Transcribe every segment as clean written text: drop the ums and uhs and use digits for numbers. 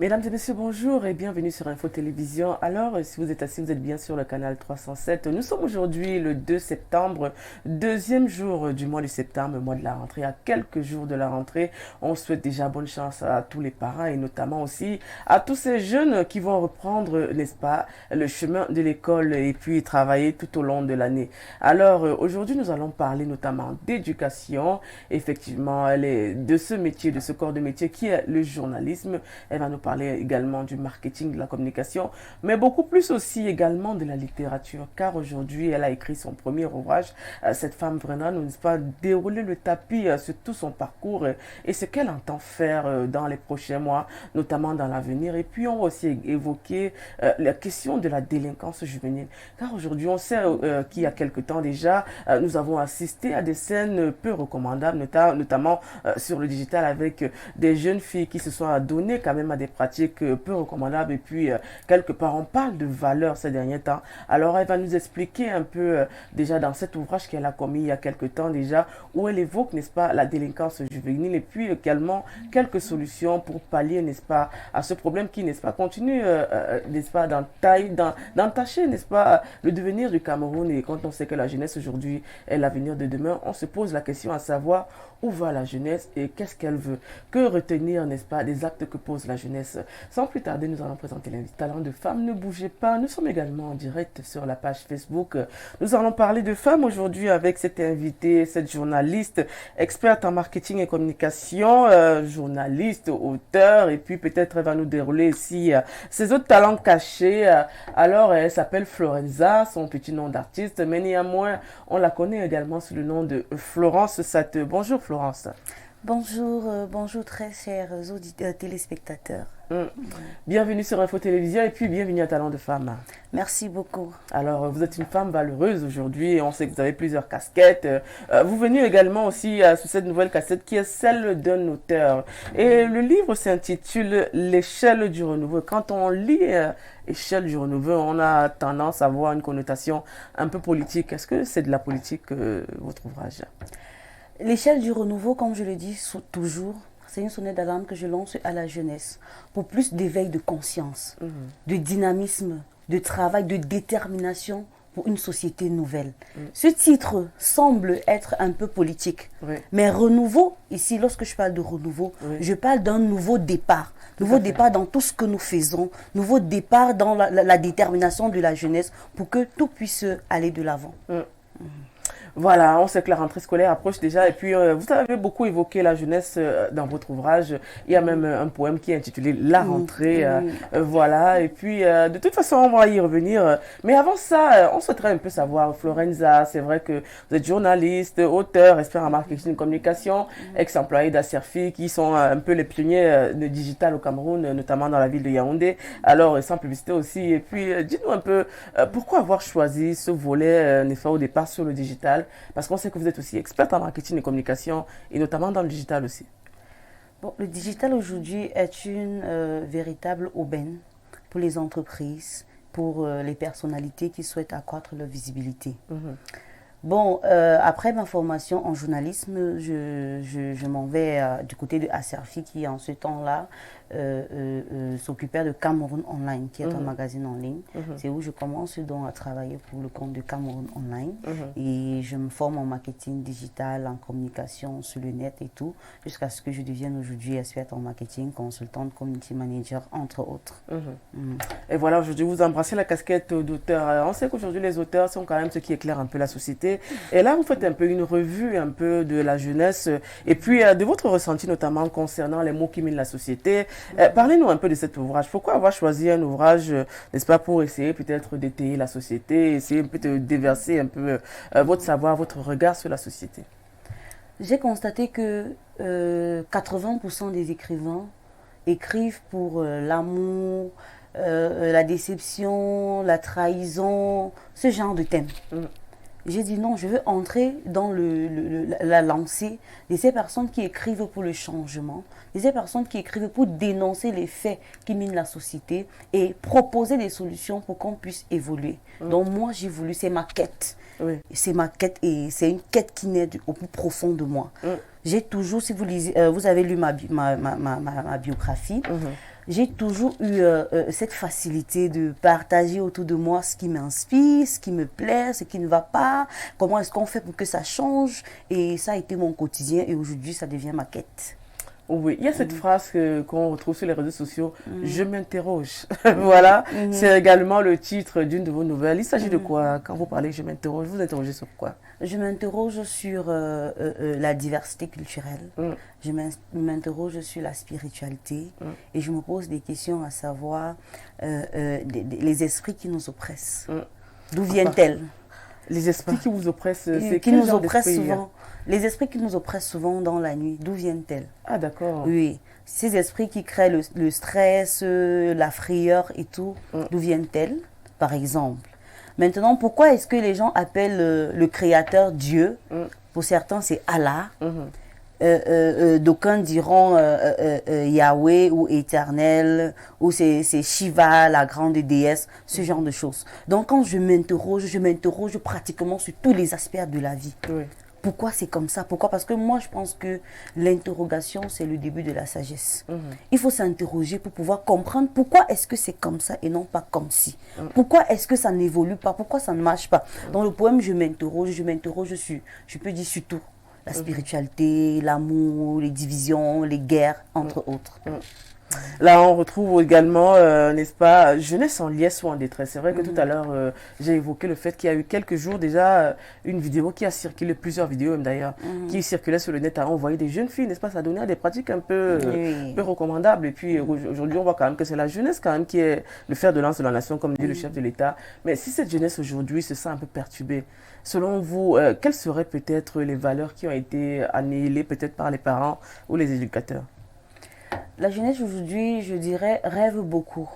Mesdames et messieurs, bonjour et bienvenue sur Info Télévision. Alors, si vous êtes assis, vous êtes bien sur le canal 307. Nous sommes aujourd'hui le 2 septembre, deuxième jour du mois de septembre, mois de la rentrée. À quelques jours de la rentrée, on souhaite déjà bonne chance à tous les parents et notamment aussi à tous ces jeunes qui vont reprendre, n'est-ce pas, le chemin de l'école et puis travailler tout au long de l'année. Alors, aujourd'hui, nous allons parler notamment d'éducation, effectivement, de ce métier, de ce corps de métier qui est le journalisme. Elle va nous parler également du marketing, de la communication, mais beaucoup plus aussi également de la littérature, car aujourd'hui, elle a écrit son premier ouvrage. Cette femme vraiment nous pas dérouler le tapis sur tout son parcours et ce qu'elle entend faire dans les prochains mois, notamment dans l'avenir. Et puis, on va aussi évoquer la question de la délinquance juvénile, car aujourd'hui, on sait qu'il y a quelque temps déjà, nous avons assisté à des scènes peu recommandables, notamment sur le digital avec des jeunes filles qui se sont adonnées quand même à des pratiques peu recommandables et puis quelque part on parle de valeurs ces derniers temps. Alors elle va nous expliquer un peu déjà dans cet ouvrage qu'elle a commis il y a quelque temps déjà où elle évoque, n'est-ce pas, la délinquance juvénile et puis également quelques solutions pour pallier, n'est-ce pas, à ce problème qui, n'est-ce pas, continue, n'est-ce pas, d'entacher, n'est-ce pas, le devenir du Cameroun. Et quand on sait que la jeunesse aujourd'hui est l'avenir de demain, on se pose la question à savoir où va la jeunesse et qu'est-ce qu'elle veut, que retenir, n'est-ce pas, des actes que pose la jeunesse. Sans plus tarder, nous allons présenter l'invité talent de femmes. Ne bougez pas, nous sommes également en direct sur la page Facebook. Nous allons parler de femmes aujourd'hui avec cette invitée, cette journaliste, experte en marketing et communication, journaliste, auteur, et puis peut-être elle va nous dérouler ici ses autres talents cachés. Alors, elle s'appelle Florenza, son petit nom d'artiste, mais néanmoins, on la connaît également sous le nom de Florence Sateux. Bonjour Florence. Bonjour, bonjour très chers téléspectateurs. Bienvenue sur Info Télévision et puis bienvenue à Talent de Femme. Merci beaucoup. Alors, vous êtes une femme valeureuse aujourd'hui et on sait que vous avez plusieurs casquettes. Vous venez également aussi sous cette nouvelle casquette qui est celle d'un auteur. Et le livre s'intitule L'échelle du renouveau. Quand on lit Échelle du renouveau, on a tendance à avoir une connotation un peu politique. Est-ce que c'est de la politique, votre ouvrage? L'échelle du renouveau, comme je le dis toujours, c'est une sonnette d'alarme que je lance à la jeunesse pour plus d'éveil de conscience, de dynamisme, de travail, de détermination pour une société nouvelle. Ce titre semble être un peu politique, mais renouveau, ici, lorsque je parle de renouveau, je parle d'un nouveau départ. Nouveau départ dans tout ce que nous faisons, nouveau départ dans la détermination de la jeunesse pour que tout puisse aller de l'avant. Voilà, on sait que la rentrée scolaire approche déjà et puis vous avez beaucoup évoqué la jeunesse dans votre ouvrage. Il y a même un poème qui est intitulé La rentrée. Voilà, et puis de toute façon, on va y revenir. Mais avant ça, on souhaiterait un peu savoir, Florenza, c'est vrai que vous êtes journaliste, auteur, expert en marketing et communication, ex-employé d'Acerfi, qui sont un peu les pionniers de digital au Cameroun, notamment dans la ville de Yaoundé. Alors, sans publicité aussi. Et puis, dites-nous un peu, pourquoi avoir choisi ce volet, n'est-ce pas, au départ sur le digital? Parce qu'on sait que vous êtes aussi experte en marketing et communication, et notamment dans le digital aussi. Bon, le digital aujourd'hui est une véritable aubaine pour les entreprises, pour les personnalités qui souhaitent accroître leur visibilité. Bon, après ma formation en journalisme, je m'en vais du côté de Acerfi qui, en ce temps-là, s'occupait de Cameroun Online, qui est un magazine en ligne. C'est où je commence donc à travailler pour le compte de Cameroun Online. Et je me forme en marketing digital, en communication sur le net et tout, jusqu'à ce que je devienne aujourd'hui experte en marketing, consultante, community manager, entre autres. Et voilà, aujourd'hui, vous embrassez la casquette d'auteur. On sait qu'aujourd'hui, les auteurs sont quand même ceux qui éclairent un peu la société. Et là, vous faites un peu une revue un peu de la jeunesse et puis de votre ressenti notamment concernant les mots qui minent la société. Parlez-nous un peu de cet ouvrage. Pourquoi avoir choisi un ouvrage, n'est-ce pas, pour essayer peut-être d'étayer la société, essayer un peu de déverser un peu votre savoir, votre regard sur la société? J'ai constaté que 80% des écrivains écrivent pour l'amour, la déception, la trahison, ce genre de thème. J'ai dit non, je veux entrer dans la lancée de ces personnes qui écrivent pour le changement, de ces personnes qui écrivent pour dénoncer les faits qui minent la société et proposer des solutions pour qu'on puisse évoluer. Donc moi, j'ai voulu, c'est ma quête. C'est ma quête et c'est une quête qui naît au plus profond de moi. J'ai toujours, si vous lisez, vous avez lu ma biographie, j'ai toujours eu cette facilité de partager autour de moi ce qui m'inspire, ce qui me plaît, ce qui ne va pas, comment est-ce qu'on fait pour que ça change. Et ça a été mon quotidien et aujourd'hui, ça devient ma quête. Oui, il y a cette phrase qu'on retrouve sur les réseaux sociaux, je m'interroge. Voilà, c'est également le titre d'une de vos nouvelles. Il s'agit de quoi? Quand vous parlez je m'interroge, vous interrogez sur quoi? Je m'interroge sur la diversité culturelle, je m'interroge sur la spiritualité et je me pose des questions à savoir les esprits qui nous oppressent. D'où viennent-elles? Les esprits qui vous oppressent, c'est qui nous oppressent souvent. Les esprits qui nous oppressent souvent dans la nuit, d'où viennent-elles? Ah d'accord. Oui, ces esprits qui créent le stress, la frayeur et tout, d'où viennent-elles, par exemple? Maintenant, pourquoi est-ce que les gens appellent le créateur Dieu? Pour certains, c'est Allah. D'aucuns diront Yahweh ou Éternel, ou c'est Shiva, la grande déesse, ce genre de choses. Donc quand je m'interroge pratiquement sur tous les aspects de la vie. Oui. Pourquoi c'est comme ça? Pourquoi? Parce que moi, je pense que l'interrogation, c'est le début de la sagesse. Il faut s'interroger pour pouvoir comprendre pourquoi est-ce que c'est comme ça et non pas comme si. Pourquoi est-ce que ça n'évolue pas? Pourquoi ça ne marche pas? Dans le poème, je m'interroge sur, je peux dire sur tout. La spiritualité, l'amour, les divisions, les guerres, entre autres. Là, on retrouve également, n'est-ce pas, jeunesse en liesse ou en détresse. C'est vrai que tout à l'heure, j'ai évoqué le fait qu'il y a eu quelques jours déjà une vidéo qui a circulé, plusieurs vidéos même d'ailleurs, qui circulaient sur le net à envoyer des jeunes filles, n'est-ce pas, ça donnait à des pratiques un peu recommandables. Et puis aujourd'hui, on voit quand même que c'est la jeunesse quand même qui est le fer de lance de la nation, comme dit le chef de l'État. Mais si cette jeunesse aujourd'hui se sent un peu perturbée, selon vous, quelles seraient peut-être les valeurs qui ont été annihilées peut-être par les parents ou les éducateurs? La jeunesse aujourd'hui, je dirais, rêve beaucoup.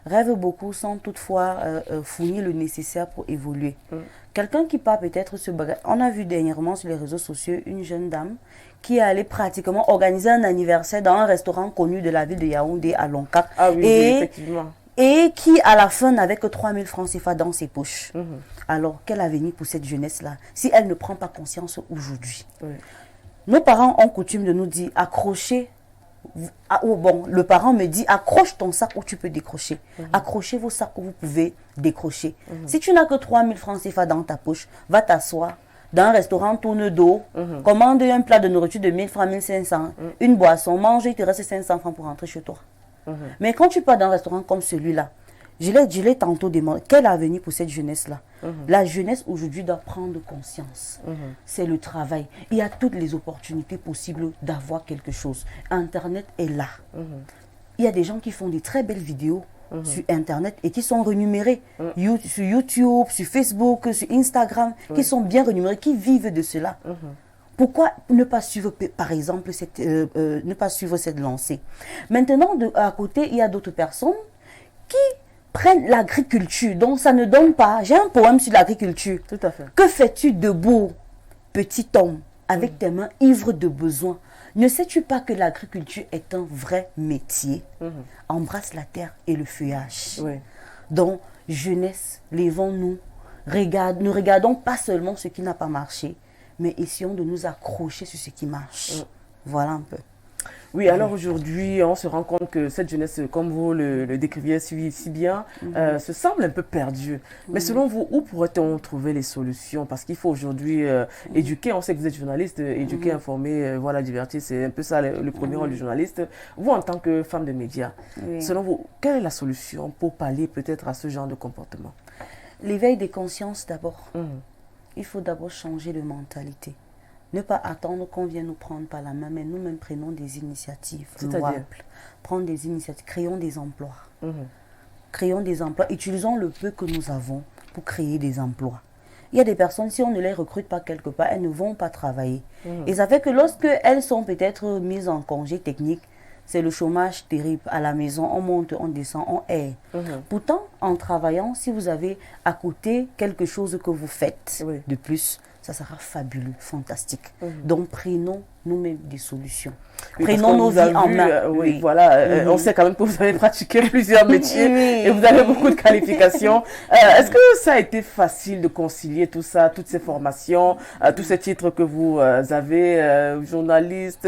Rêve beaucoup sans toutefois fournir le nécessaire pour évoluer. Quelqu'un qui part peut-être se bagarre. On a vu dernièrement sur les réseaux sociaux une jeune dame qui est allée pratiquement organiser un anniversaire dans un restaurant connu de la ville de Yaoundé à Lonka. Ah oui, oui, effectivement. Et qui, à la fin, n'avait que 3000 francs CFA dans ses poches. Alors, quel avenir pour cette jeunesse-là, si elle ne prend pas conscience aujourd'hui? Nos parents ont coutume de nous dire, accrochez. Le parent me dit, accroche ton sac où tu peux décrocher. Accrochez vos sacs où vous pouvez décrocher. Si tu n'as que 3000 francs CFA dans ta poche, va t'asseoir dans un restaurant, tourne d'eau, commande un plat de nourriture de 1000 francs, 1500, une boisson, mange et il te reste 500 francs pour rentrer chez toi. Mais quand tu pars dans un restaurant comme celui-là, je l'ai tantôt demandé, quel avenir pour cette jeunesse-là? La jeunesse aujourd'hui doit prendre conscience. C'est le travail. Il y a toutes les opportunités possibles d'avoir quelque chose. Internet est là. Il y a des gens qui font des très belles vidéos sur Internet et qui sont rémunérés. Sur YouTube, sur Facebook, sur Instagram, qui sont bien rémunérés, qui vivent de cela. Pourquoi ne pas suivre, par exemple, ne pas suivre cette lancée? Maintenant, à côté, il y a d'autres personnes qui prennent l'agriculture. Donc, ça ne donne pas. J'ai un poème sur l'agriculture. Tout à fait. Que fais-tu debout, petit homme, avec tes mains ivres de besoin? Ne sais-tu pas que l'agriculture est un vrai métier? Embrasse la terre et le feuillage. Donc, jeunesse, levons-nous. Ne regardons pas seulement ce qui n'a pas marché, mais essayons de nous accrocher sur ce qui marche. Voilà un peu. Oui, alors aujourd'hui, on se rend compte que cette jeunesse, comme vous le décriviez si bien, se semble un peu perdue. Mais selon vous, où pourrait-on trouver les solutions? Parce qu'il faut aujourd'hui éduquer. On sait que vous êtes journaliste, éduquer, informer, voilà, divertir, c'est un peu ça le premier rôle du journaliste. Vous, en tant que femme de médias, selon vous, quelle est la solution pour pallier peut-être à ce genre de comportement? L'éveil des consciences d'abord. Il faut d'abord changer de mentalité. Ne pas attendre qu'on vienne nous prendre par la main, mais nous-mêmes prenons des initiatives louables. Prendre des initiatives, créons des emplois. Créons des emplois, utilisons le peu que nous avons pour créer des emplois. Il y a des personnes, si on ne les recrute pas quelque part, elles ne vont pas travailler. Et ça fait que lorsque elles sont peut-être mises en congé technique, c'est le chômage terrible. À la maison, on monte, on descend, on erre. Pourtant, en travaillant, si vous avez à côté quelque chose que vous faites de plus, ça sera fabuleux, fantastique. Donc, prenons nous-mêmes des solutions. Oui, Prenons nos vies en main. Oui, voilà. On sait quand même que vous avez pratiqué plusieurs métiers et vous avez beaucoup de qualifications. Est-ce que ça a été facile de concilier tout ça, toutes ces formations, tous ces titres que vous avez, journaliste,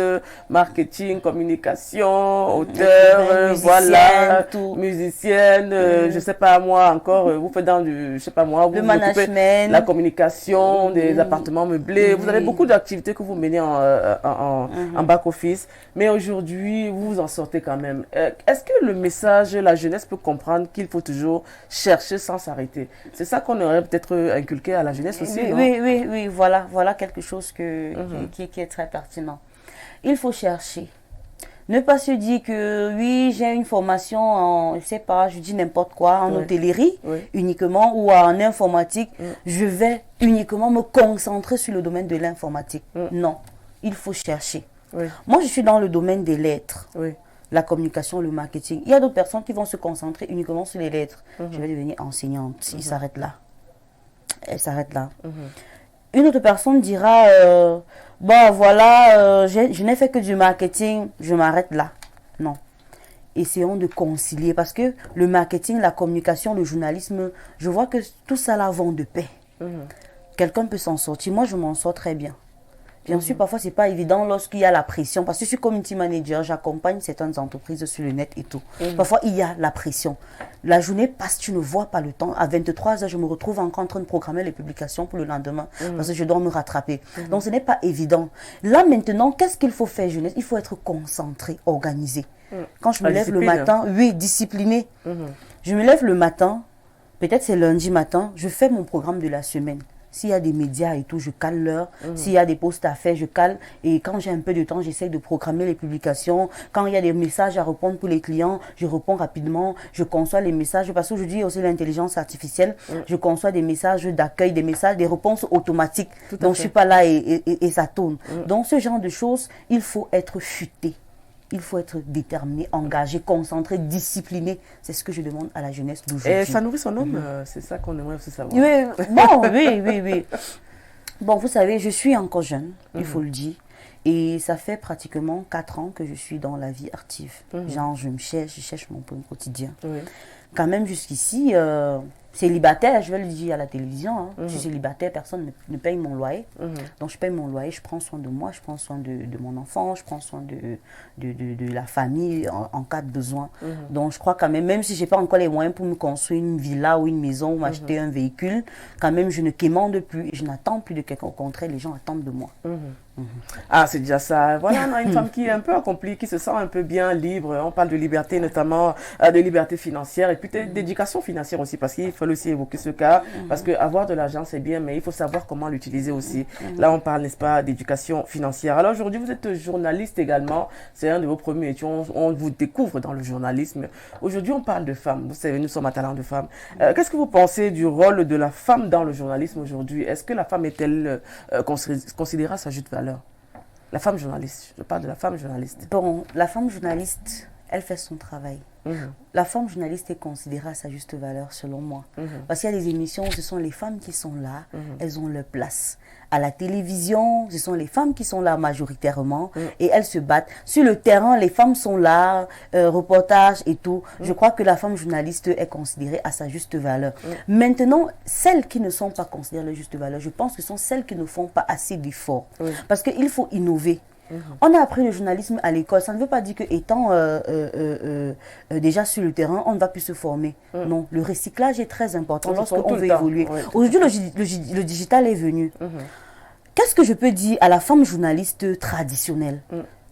marketing, communication, auteur, voilà, musicienne, je sais pas moi encore, vous faites dans du, je sais pas moi, le management, la communication, des appartements meublés. Vous avez beaucoup d'activités que vous menez en back-office. Mais aujourd'hui, vous vous en sortez quand même. Est-ce que le message, la jeunesse peut comprendre qu'il faut toujours chercher sans s'arrêter? C'est ça qu'on aurait peut-être inculqué à la jeunesse aussi, non? Oui, voilà quelque chose qui est très pertinent. Il faut chercher. Ne pas se dire que oui, j'ai une formation en, je sais pas, je dis n'importe quoi, en hôtellerie uniquement ou en informatique. Je vais uniquement me concentrer sur le domaine de l'informatique. Non, il faut chercher. Moi, je suis dans le domaine des lettres, la communication, le marketing. Il y a d'autres personnes qui vont se concentrer uniquement sur les lettres. Je vais devenir enseignante. Il s'arrête là. Elle s'arrête là. Une autre personne dira, bon voilà, je n'ai fait que du marketing, je m'arrête là. Non. Essayons de concilier parce que le marketing, la communication, le journalisme, je vois que tout ça là vont de pair. Quelqu'un peut s'en sortir. Moi, je m'en sors très bien. Bien sûr, parfois, ce n'est pas évident lorsqu'il y a la pression. Parce que je suis community manager, j'accompagne certaines entreprises sur le net et tout. Parfois, il y a la pression. La journée passe, tu ne vois pas le temps. À 23 heures, je me retrouve encore en train de programmer les publications pour le lendemain. Parce que je dois me rattraper. Donc, ce n'est pas évident. Là, maintenant, qu'est-ce qu'il faut faire, jeunesse? Il faut être concentré, organisé. Quand je me lève le matin, discipliné. Je me lève le matin, peut-être c'est lundi matin, je fais mon programme de la semaine. S'il y a des médias et tout, je cale l'heure. S'il y a des posts à faire, je cale. Et quand j'ai un peu de temps, j'essaie de programmer les publications. Quand il y a des messages à répondre pour les clients, je réponds rapidement. Je conçois les messages. Parce qu'aujourd'hui, il y a aussi l'intelligence artificielle. Je conçois des messages d'accueil, des messages, des réponses automatiques. Donc, je ne suis pas là et ça tourne. Donc, ce genre de choses, il faut être futé. Il faut être déterminé, engagé, concentré, discipliné. C'est ce que je demande à la jeunesse d'aujourd'hui. Et ça nourrit son homme, c'est ça qu'on aimerait aussi savoir. Oui. Bon, vous savez, je suis encore jeune, il faut le dire. Et ça fait pratiquement 4 ans que je suis dans la vie active. Genre, je cherche mon pain quotidien. Quand même, jusqu'ici, célibataire, je vais le dire à la télévision. Je suis célibataire, personne ne paye mon loyer. Donc, je paye mon loyer, je prends soin de moi, je prends soin de mon enfant, je prends soin de la famille en cas de besoin. Donc, je crois quand même si je n'ai pas encore les moyens pour me construire une villa ou une maison ou m'acheter un véhicule, quand même, je ne quémande plus et je n'attends plus de quelqu'un. Au contraire, les gens attendent de moi. Ah, c'est déjà ça. Voilà, on a une femme qui est un peu accomplie, qui se sent un peu bien libre. On parle de liberté, notamment de liberté financière et puis d'éducation financière aussi, parce qu'il faut aussi évoquer ce cas, parce que avoir de l'argent, c'est bien, mais il faut savoir comment l'utiliser aussi. Là, on parle, n'est-ce pas, d'éducation financière. Alors aujourd'hui, vous êtes journaliste également. C'est un de vos premiers métiers. On vous découvre dans le journalisme. Aujourd'hui, on parle de femmes. Vous savez, nous sommes à Talent de femmes. Qu'est-ce que vous pensez du rôle de la femme dans le journalisme aujourd'hui? Est-ce que la femme est-elle considérée à sa juste valeur? La femme journaliste, je parle de la femme journaliste. Bon, la femme journaliste, elle fait son travail. La femme journaliste est considérée à sa juste valeur, selon moi. Parce qu'il y a des émissions où ce sont les femmes qui sont là, elles ont leur place. À la télévision, ce sont les femmes qui sont là majoritairement et elles se battent. Sur le terrain, les femmes sont là, reportages et tout. Je crois que la femme journaliste est considérée à sa juste valeur. Maintenant, celles qui ne sont pas considérées à la juste valeur, je pense que ce sont celles qui ne font pas assez d'efforts. Parce qu'il faut innover. On a appris le journalisme à l'école. Ça ne veut pas dire qu'étant déjà sur le terrain, on ne va plus se former. Non, le recyclage est très important lorsqu'on veut évoluer. Aujourd'hui, le digital est venu. Qu'est-ce que je peux dire à la femme journaliste traditionnelle?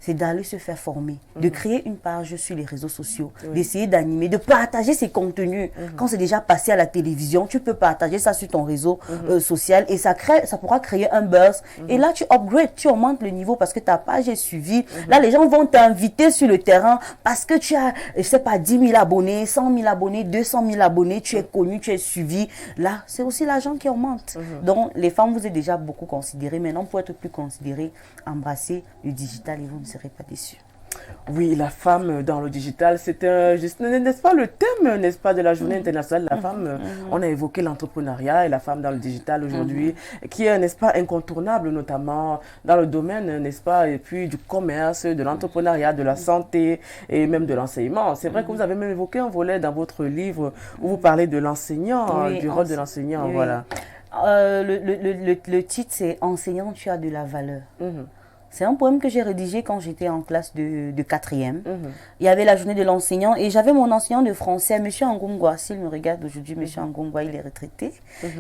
C'est d'aller se faire former, de créer une page sur les réseaux sociaux, d'essayer d'animer, de partager ses contenus. Quand c'est déjà passé à la télévision, tu peux partager ça sur ton réseau social et ça pourra créer un buzz. Et là, tu upgrades, tu augmentes le niveau parce que ta page est suivie. Là, les gens vont t'inviter sur le terrain parce que tu as, je sais pas, 10 000 abonnés, 100 000 abonnés, 200 000 abonnés, tu es connu, tu es suivi. Là, c'est aussi l'argent qui augmente. Donc, les femmes, vous êtes déjà beaucoup considérées. Maintenant, pour être plus considérées, embrassez le digital et vous ne serez pas déçus. Oui, la femme dans le digital, n'est-ce pas le thème, n'est-ce pas, de la journée internationale de la femme. On a évoqué l'entrepreneuriat et la femme dans le digital aujourd'hui, qui est, n'est-ce pas, incontournable, notamment dans le domaine, n'est-ce pas, et puis du commerce, de l'entrepreneuriat, de la santé et même de l'enseignement. C'est vrai que vous avez même évoqué un volet dans votre livre où vous parlez de l'enseignant, du rôle de l'enseignant, voilà. Le titre, c'est « Enseignant, tu as de la valeur ». C'est un poème que j'ai rédigé quand j'étais en classe de 4e. Il y avait la journée de l'enseignant et j'avais mon enseignant de français, M. Angongwa. S'il me regarde aujourd'hui, M. Angongwa, il est retraité.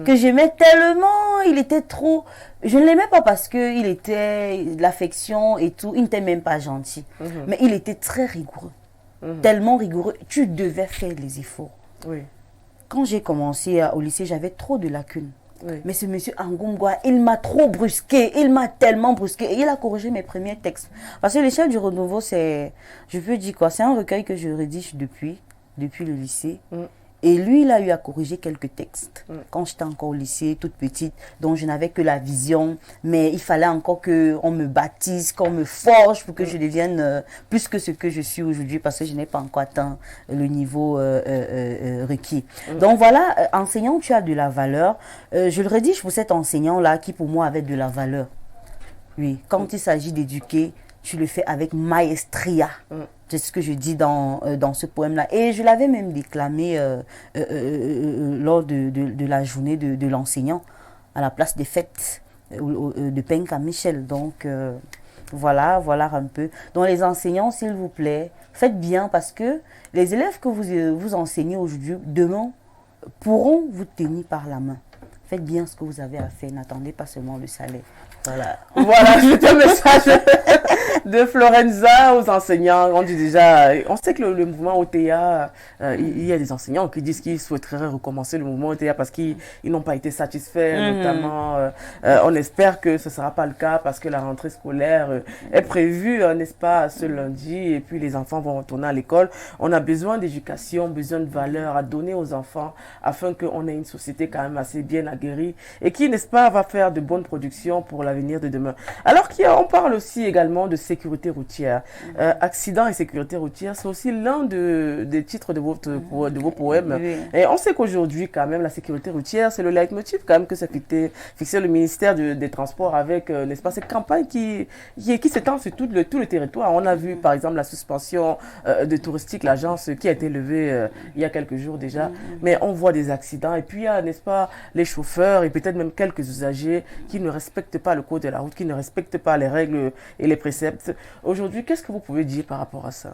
Que j'aimais tellement, il était trop... Je ne l'aimais pas parce qu'il était de l'affection et tout. Il n'était même pas gentil. Mais il était très rigoureux. Tellement rigoureux. Tu devais faire les efforts. Oui. Quand j'ai commencé au lycée, j'avais trop de lacunes. Oui. Mais ce monsieur Angongwa, il m'a trop brusqué, il m'a tellement brusqué. Et il a corrigé mes premiers textes. Parce que l'échelle du renouveau, c'est, je peux dire quoi, c'est un recueil que je rédige depuis le lycée. Et lui, il a eu à corriger quelques textes. Quand j'étais encore au lycée, toute petite, dont je n'avais que la vision. Mais il fallait encore qu'on me baptise, qu'on me forge pour que je devienne plus que ce que je suis aujourd'hui. Parce que je n'ai pas encore atteint le niveau requis. Donc voilà, enseignant, tu as de la valeur. Je le rédige pour cet enseignant-là qui pour moi avait de la valeur. Oui, quand il s'agit d'éduquer, tu le fais avec maestria. C'est ce que je dis dans ce poème-là. Et je l'avais même déclamé lors de la journée de l'enseignant, à la place des fêtes de Penka Michel. Donc, voilà un peu. Donc, les enseignants, s'il vous plaît, faites bien parce que les élèves que vous enseignez aujourd'hui, demain, pourront vous tenir par la main. Faites bien ce que vous avez à faire. N'attendez pas seulement le salaire. Voilà. Voilà, c'était un message de Florenza aux enseignants. On dit déjà, on sait que le mouvement OTA, il y a des enseignants qui disent qu'ils souhaiteraient recommencer le mouvement OTA parce qu'ils n'ont pas été satisfaits, notamment. On espère que ce ne sera pas le cas parce que la rentrée scolaire est prévue, n'est-ce pas, ce lundi, et puis les enfants vont retourner à l'école. On a besoin d'éducation, besoin de valeurs à donner aux enfants afin qu'on ait une société quand même assez bien aguerrie et qui, n'est-ce pas, va faire de bonnes productions pour l'avenir de demain. Alors on parle aussi également de sécurité routière. Accident et sécurité routière, c'est aussi l'un des titres de vos poèmes. Et on sait qu'aujourd'hui, quand même, la sécurité routière, c'est le leitmotiv quand même que s'est fixé le ministère des Transports avec, n'est-ce pas, cette campagne qui s'étend sur tout le territoire. On a vu, par exemple, la suspension de touristique, l'agence qui a été levée il y a quelques jours déjà. Mais on voit des accidents. Et puis, il y a, n'est-ce pas, les chauffeurs et peut-être même quelques usagers qui ne respectent pas le code de la route, qui ne respectent pas les règles et les préceptes. Aujourd'hui, qu'est-ce que vous pouvez dire par rapport à ça?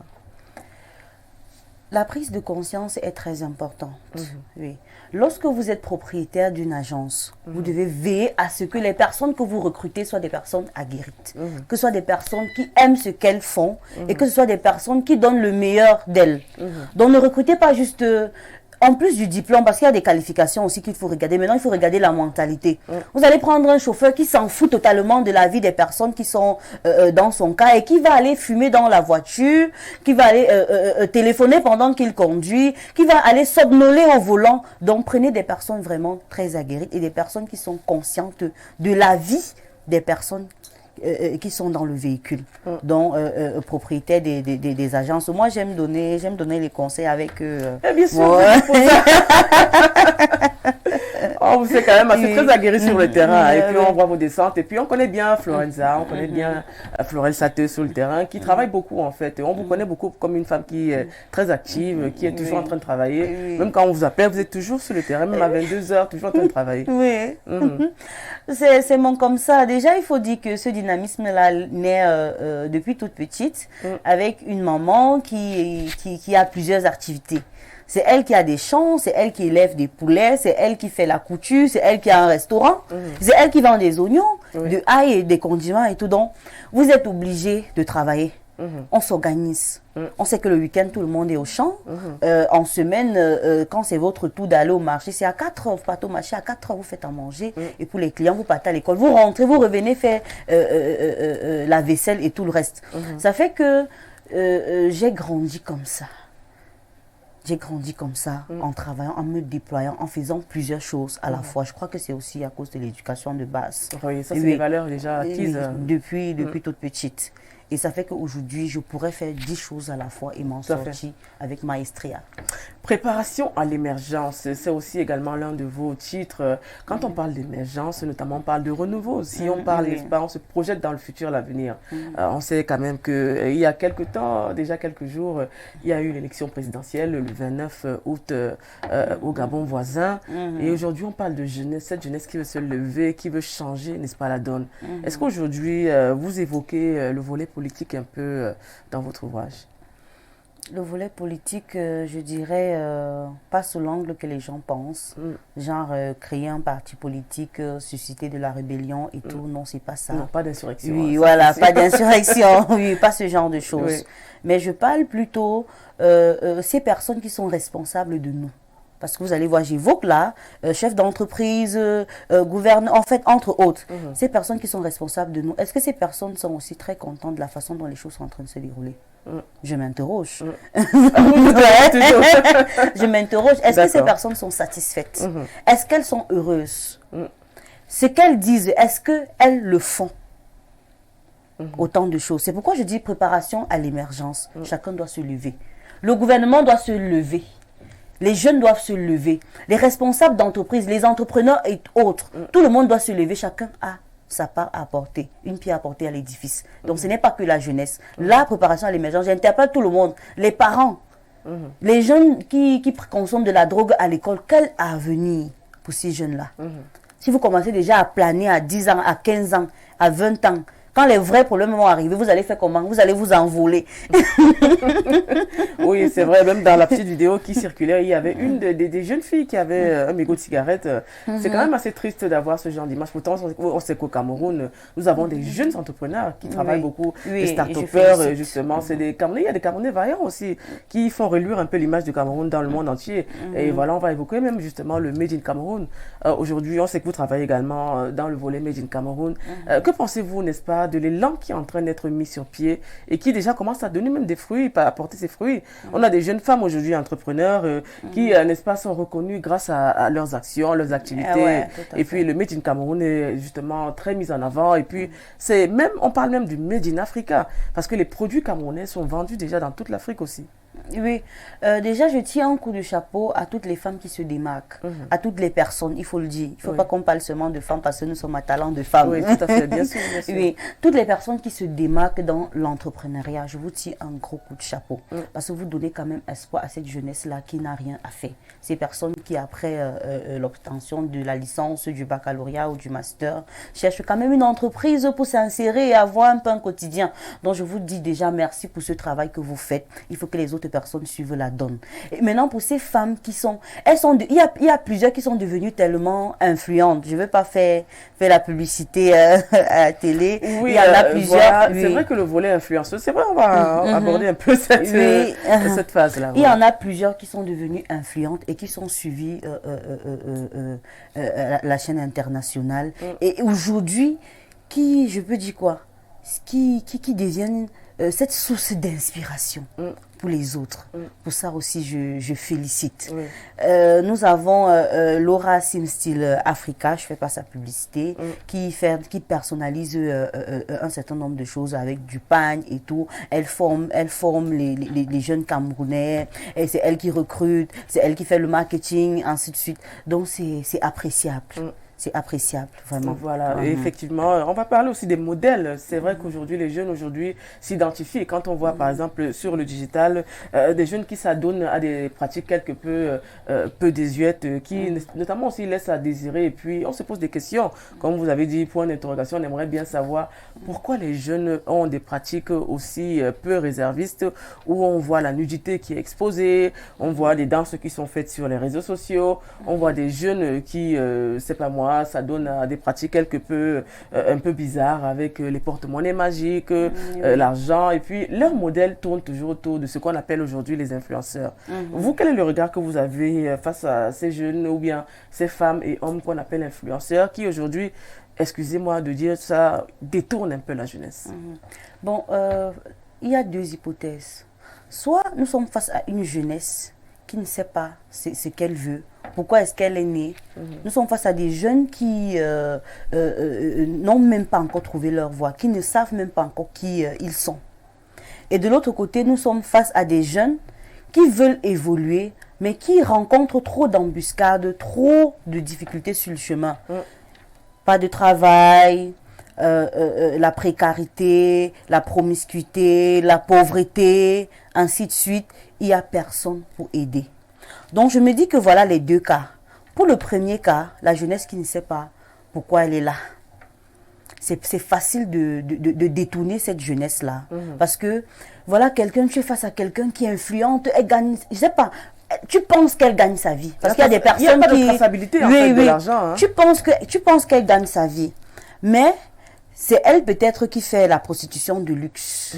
La prise de conscience est très importante. Oui. Lorsque vous êtes propriétaire d'une agence, vous devez veiller à ce que les personnes que vous recrutez soient des personnes aguerries, que ce soit des personnes qui aiment ce qu'elles font et que ce soit des personnes qui donnent le meilleur d'elles. Donc ne recrutez pas juste... en plus du diplôme, parce qu'il y a des qualifications aussi qu'il faut regarder. Maintenant, il faut regarder la mentalité. Vous allez prendre un chauffeur qui s'en fout totalement de la vie des personnes qui sont dans son cas et qui va aller fumer dans la voiture, qui va aller téléphoner pendant qu'il conduit, qui va aller somnoler au volant. Donc, prenez des personnes vraiment très aguerries et des personnes qui sont conscientes de la vie des personnes qui sont dans le véhicule, donc propriétaires des agences. Moi, j'aime donner les conseils avec bien sûr, vous êtes quand même assez très aguerri sur le terrain. Et puis, on voit vos descentes. Et puis, on connaît bien Florenza, on connaît bien Florence Sateux sur le terrain, qui travaille beaucoup, en fait. Et on vous connaît beaucoup comme une femme qui est très active, qui est toujours en train de travailler. Même quand on vous appelle, vous êtes toujours sur le terrain, même à 22 heures, toujours en train de travailler. Oui. C'est mon comme ça. Déjà, il faut dire que ce dynamisme-là naît depuis toute petite, avec une maman qui a plusieurs activités. C'est elle qui a des champs, c'est elle qui élève des poulets, c'est elle qui fait la couture, c'est elle qui a un restaurant, c'est elle qui vend des oignons, de ail et des condiments et tout. Donc, vous êtes obligé de travailler. On s'organise. On sait que le week-end, tout le monde est au champ. En semaine, quand c'est votre tour d'aller au marché, c'est à 4 heures, vous partez au marché, à 4 heures, vous faites à manger. Et pour les clients, vous partez à l'école. Vous rentrez, vous revenez faire la vaisselle et tout le reste. Ça fait que j'ai grandi comme ça. J'ai grandi comme ça, en travaillant, en me déployant, en faisant plusieurs choses à la fois. Je crois que c'est aussi à cause de l'éducation de base. Oui, ça c'est des valeurs déjà acquises. Depuis toute petite. Et ça fait qu'aujourd'hui, je pourrais faire 10 choses à la fois et m'en sortir avec maestria. Préparation à l'émergence, c'est aussi également l'un de vos titres. Quand on parle d'émergence, notamment on parle de renouveau. Si on parle, on se projette dans le futur, l'avenir. On sait quand même qu'il y a quelques temps, déjà quelques jours, il y a eu l'élection présidentielle le 29 août au Gabon voisin. Et aujourd'hui, on parle de jeunesse, cette jeunesse qui veut se lever, qui veut changer, n'est-ce pas, la donne. Est-ce qu'aujourd'hui, vous évoquez le volet politique un peu dans votre ouvrage? Le volet politique, je dirais, pas sous l'angle que les gens pensent. Genre, créer un parti politique, susciter de la rébellion et tout. Non, c'est pas ça. Non, pas d'insurrection. Oui, voilà, pas d'insurrection. Oui, pas ce genre de choses. Oui. Mais je parle plutôt ces personnes qui sont responsables de nous. Parce que vous allez voir, j'évoque là, chef d'entreprise, gouverneur, en fait, entre autres, ces personnes qui sont responsables de nous. Est-ce que ces personnes sont aussi très contentes de la façon dont les choses sont en train de se dérouler? Je m'interroge. Je m'interroge. Est-ce que ces personnes sont satisfaites? Est-ce qu'elles sont heureuses? Ce qu'elles disent, est-ce qu'elles le font? Autant de choses. C'est pourquoi je dis préparation à l'émergence. Chacun doit se lever. Le gouvernement doit se lever. Les jeunes doivent se lever. Les responsables d'entreprise, les entrepreneurs et autres, tout le monde doit se lever. Chacun a sa part à apporter, une pierre à apporter à l'édifice. Donc ce n'est pas que la jeunesse. La préparation à l'émergence, j'interpelle tout le monde. Les parents, les jeunes qui consomment de la drogue à l'école, quel avenir pour ces jeunes-là? Si vous commencez déjà à planer à 10 ans, à 15 ans, à 20 ans, quand les vrais problèmes vont arriver, vous allez faire comment? Vous allez vous envoler. Oui, c'est vrai. Même dans la petite vidéo qui circulait, il y avait une des jeunes filles qui avait un mégot de cigarette. C'est quand même assez triste d'avoir ce genre d'image. Pourtant, on sait qu'au Cameroun, nous avons des jeunes entrepreneurs qui travaillent beaucoup, des start-upers, justement. C'est des Camerounais. Il y a des Camerounais vaillants aussi qui font reluire un peu l'image du Cameroun dans le monde entier. Et voilà, on va évoquer même justement le Made in Cameroun. Aujourd'hui, on sait que vous travaillez également dans le volet Made in Cameroun. Que pensez-vous, n'est-ce pas, de l'élan qui est en train d'être mis sur pied et qui déjà commence à donner même des fruits, à apporter ses fruits. On a des jeunes femmes aujourd'hui entrepreneurs qui, n'est-ce pas, sont reconnues grâce à leurs actions, leurs activités. Et puis le Made in Cameroun est justement très mis en avant. Et puis c'est même, on parle même du Made in Africa parce que les produits camerounais sont vendus déjà dans toute l'Afrique aussi. Oui, déjà je tiens un coup de chapeau à toutes les femmes qui se démarquent, à toutes les personnes, il faut le dire. Il ne faut pas qu'on parle seulement de femmes parce que nous sommes à talent de femmes. Oui, tout à fait, bien sûr, bien sûr. Oui, toutes les personnes qui se démarquent dans l'entrepreneuriat, je vous tire un gros coup de chapeau parce que vous donnez quand même espoir à cette jeunesse-là qui n'a rien à faire. Ces personnes qui, après l'obtention de la licence, du baccalauréat ou du master, cherchent quand même une entreprise pour s'insérer et avoir un peu un quotidien. Donc je vous dis déjà merci pour ce travail que vous faites. Il faut que les autres personnes suivent la donne. Et maintenant, pour ces femmes qui sont... il y a plusieurs qui sont devenues tellement influentes. Je ne veux pas faire la publicité à la télé. Oui, il y en a plusieurs. Voilà, c'est vrai que le volet influenceuse, c'est vrai, on va aborder un peu cette phase-là. Il y en a plusieurs qui sont devenues influentes et qui sont suivies la chaîne internationale. Et aujourd'hui, je peux dire quoi? Qui deviennent cette source d'inspiration pour les autres. Pour ça aussi, je félicite. Nous avons Laura Simstil Africa, je ne fais pas sa publicité, qui personnalise un certain nombre de choses avec du pagne et tout. Elle forme les jeunes Camerounais, et c'est elle qui recrute, c'est elle qui fait le marketing, ainsi de suite. Donc, c'est appréciable. C'est appréciable, vraiment. Voilà, et effectivement, on va parler aussi des modèles. C'est vrai qu'aujourd'hui, les jeunes s'identifient. Quand on voit, par exemple, sur le digital, des jeunes qui s'adonnent à des pratiques quelque peu désuètes, qui notamment aussi laissent à désirer. Et puis, on se pose des questions. Comme vous avez dit, point d'interrogation, on aimerait bien savoir pourquoi les jeunes ont des pratiques aussi peu réservistes, où on voit la nudité qui est exposée, on voit des danses qui sont faites sur les réseaux sociaux, on voit des jeunes qui, c'est pas moi, ça donne à des pratiques un peu bizarres avec les porte-monnaies magiques, l'argent, et puis leur modèle tourne toujours autour de ce qu'on appelle aujourd'hui les influenceurs. Vous, quel est le regard que vous avez face à ces jeunes ou bien ces femmes et hommes qu'on appelle influenceurs qui aujourd'hui, excusez-moi de dire ça, détournent un peu la jeunesse? Bon, il y a deux hypothèses. Soit nous sommes face à une jeunesse qui ne sait pas ce qu'elle veut. Pourquoi est-ce qu'elle est née? Nous sommes face à des jeunes qui n'ont même pas encore trouvé leur voie, qui ne savent même pas encore qui ils sont. Et de l'autre côté, nous sommes face à des jeunes qui veulent évoluer, mais qui rencontrent trop d'embuscades, trop de difficultés sur le chemin. Pas de travail, la précarité, la promiscuité, la pauvreté, ainsi de suite. Il n'y a personne pour aider. Donc je me dis que voilà les deux cas. Pour le premier cas, la jeunesse qui ne sait pas pourquoi elle est là. C'est facile de détourner cette jeunesse-là. Parce que, voilà, tu es face à quelqu'un qui est influente, elle gagne, je sais pas, tu penses qu'elle gagne sa vie. Parce qu'il y a des personnes qui... Il n'y a pas de traçabilité en fait, de l'argent. Hein. Tu penses qu'elle gagne sa vie. Mais c'est elle peut-être qui fait la prostitution de luxe.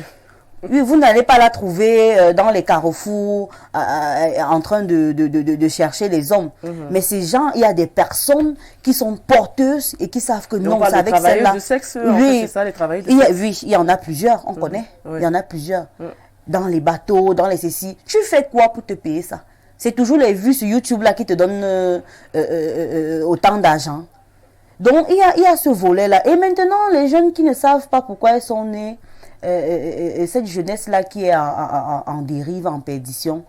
Oui, vous n'allez pas la trouver dans les carrefours en train de chercher les hommes. Mais ces gens, il y a des personnes qui sont porteuses et qui savent que non, c'est avec celle-là. De sexe, en fait, c'est ça, les travailleurs de sexe. Oui, il y en a plusieurs, on connaît. Il y en a plusieurs. Dans les bateaux, dans les ceci. Tu fais quoi pour te payer ça? C'est toujours les vues sur YouTube là qui te donnent autant d'argent. Donc, il y a ce volet-là. Et maintenant, les jeunes qui ne savent pas pourquoi elles sont nées, cette jeunesse-là qui est en dérive, en perdition,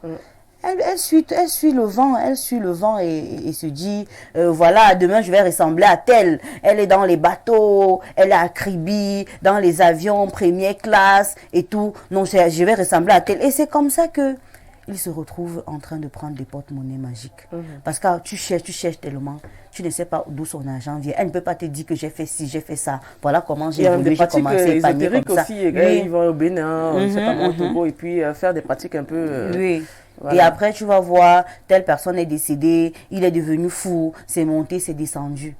elle suit le vent et se dit, voilà, demain je vais ressembler à telle. Elle est dans les bateaux, elle est à Kribi, dans les avions, première classe et tout. Non, je vais ressembler à telle. Et c'est comme ça que il se retrouve en train de prendre des porte-monnaies magiques. Parce que tu cherches tellement, tu ne sais pas d'où son argent vient. Elle ne peut pas te dire que j'ai fait ci, j'ai fait ça. Voilà comment j'ai évolué, j'ai commencé à épargner comme ça. Aussi, ils vont au Bénin, je sais pas moi, au Togo, et puis faire des pratiques un peu... oui. Voilà. Et après, tu vas voir, telle personne est décédée, il est devenu fou, c'est monté, c'est descendu.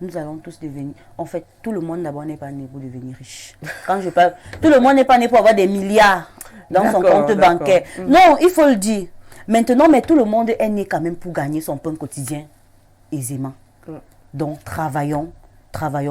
Nous allons tous devenir... En fait, tout le monde d'abord n'est pas né pour devenir riche. Quand je parle, tout le monde n'est pas né pour avoir des milliards dans son compte bancaire. Non, il faut le dire. Maintenant, mais tout le monde est né quand même pour gagner son pain quotidien aisément. Donc, travaillons,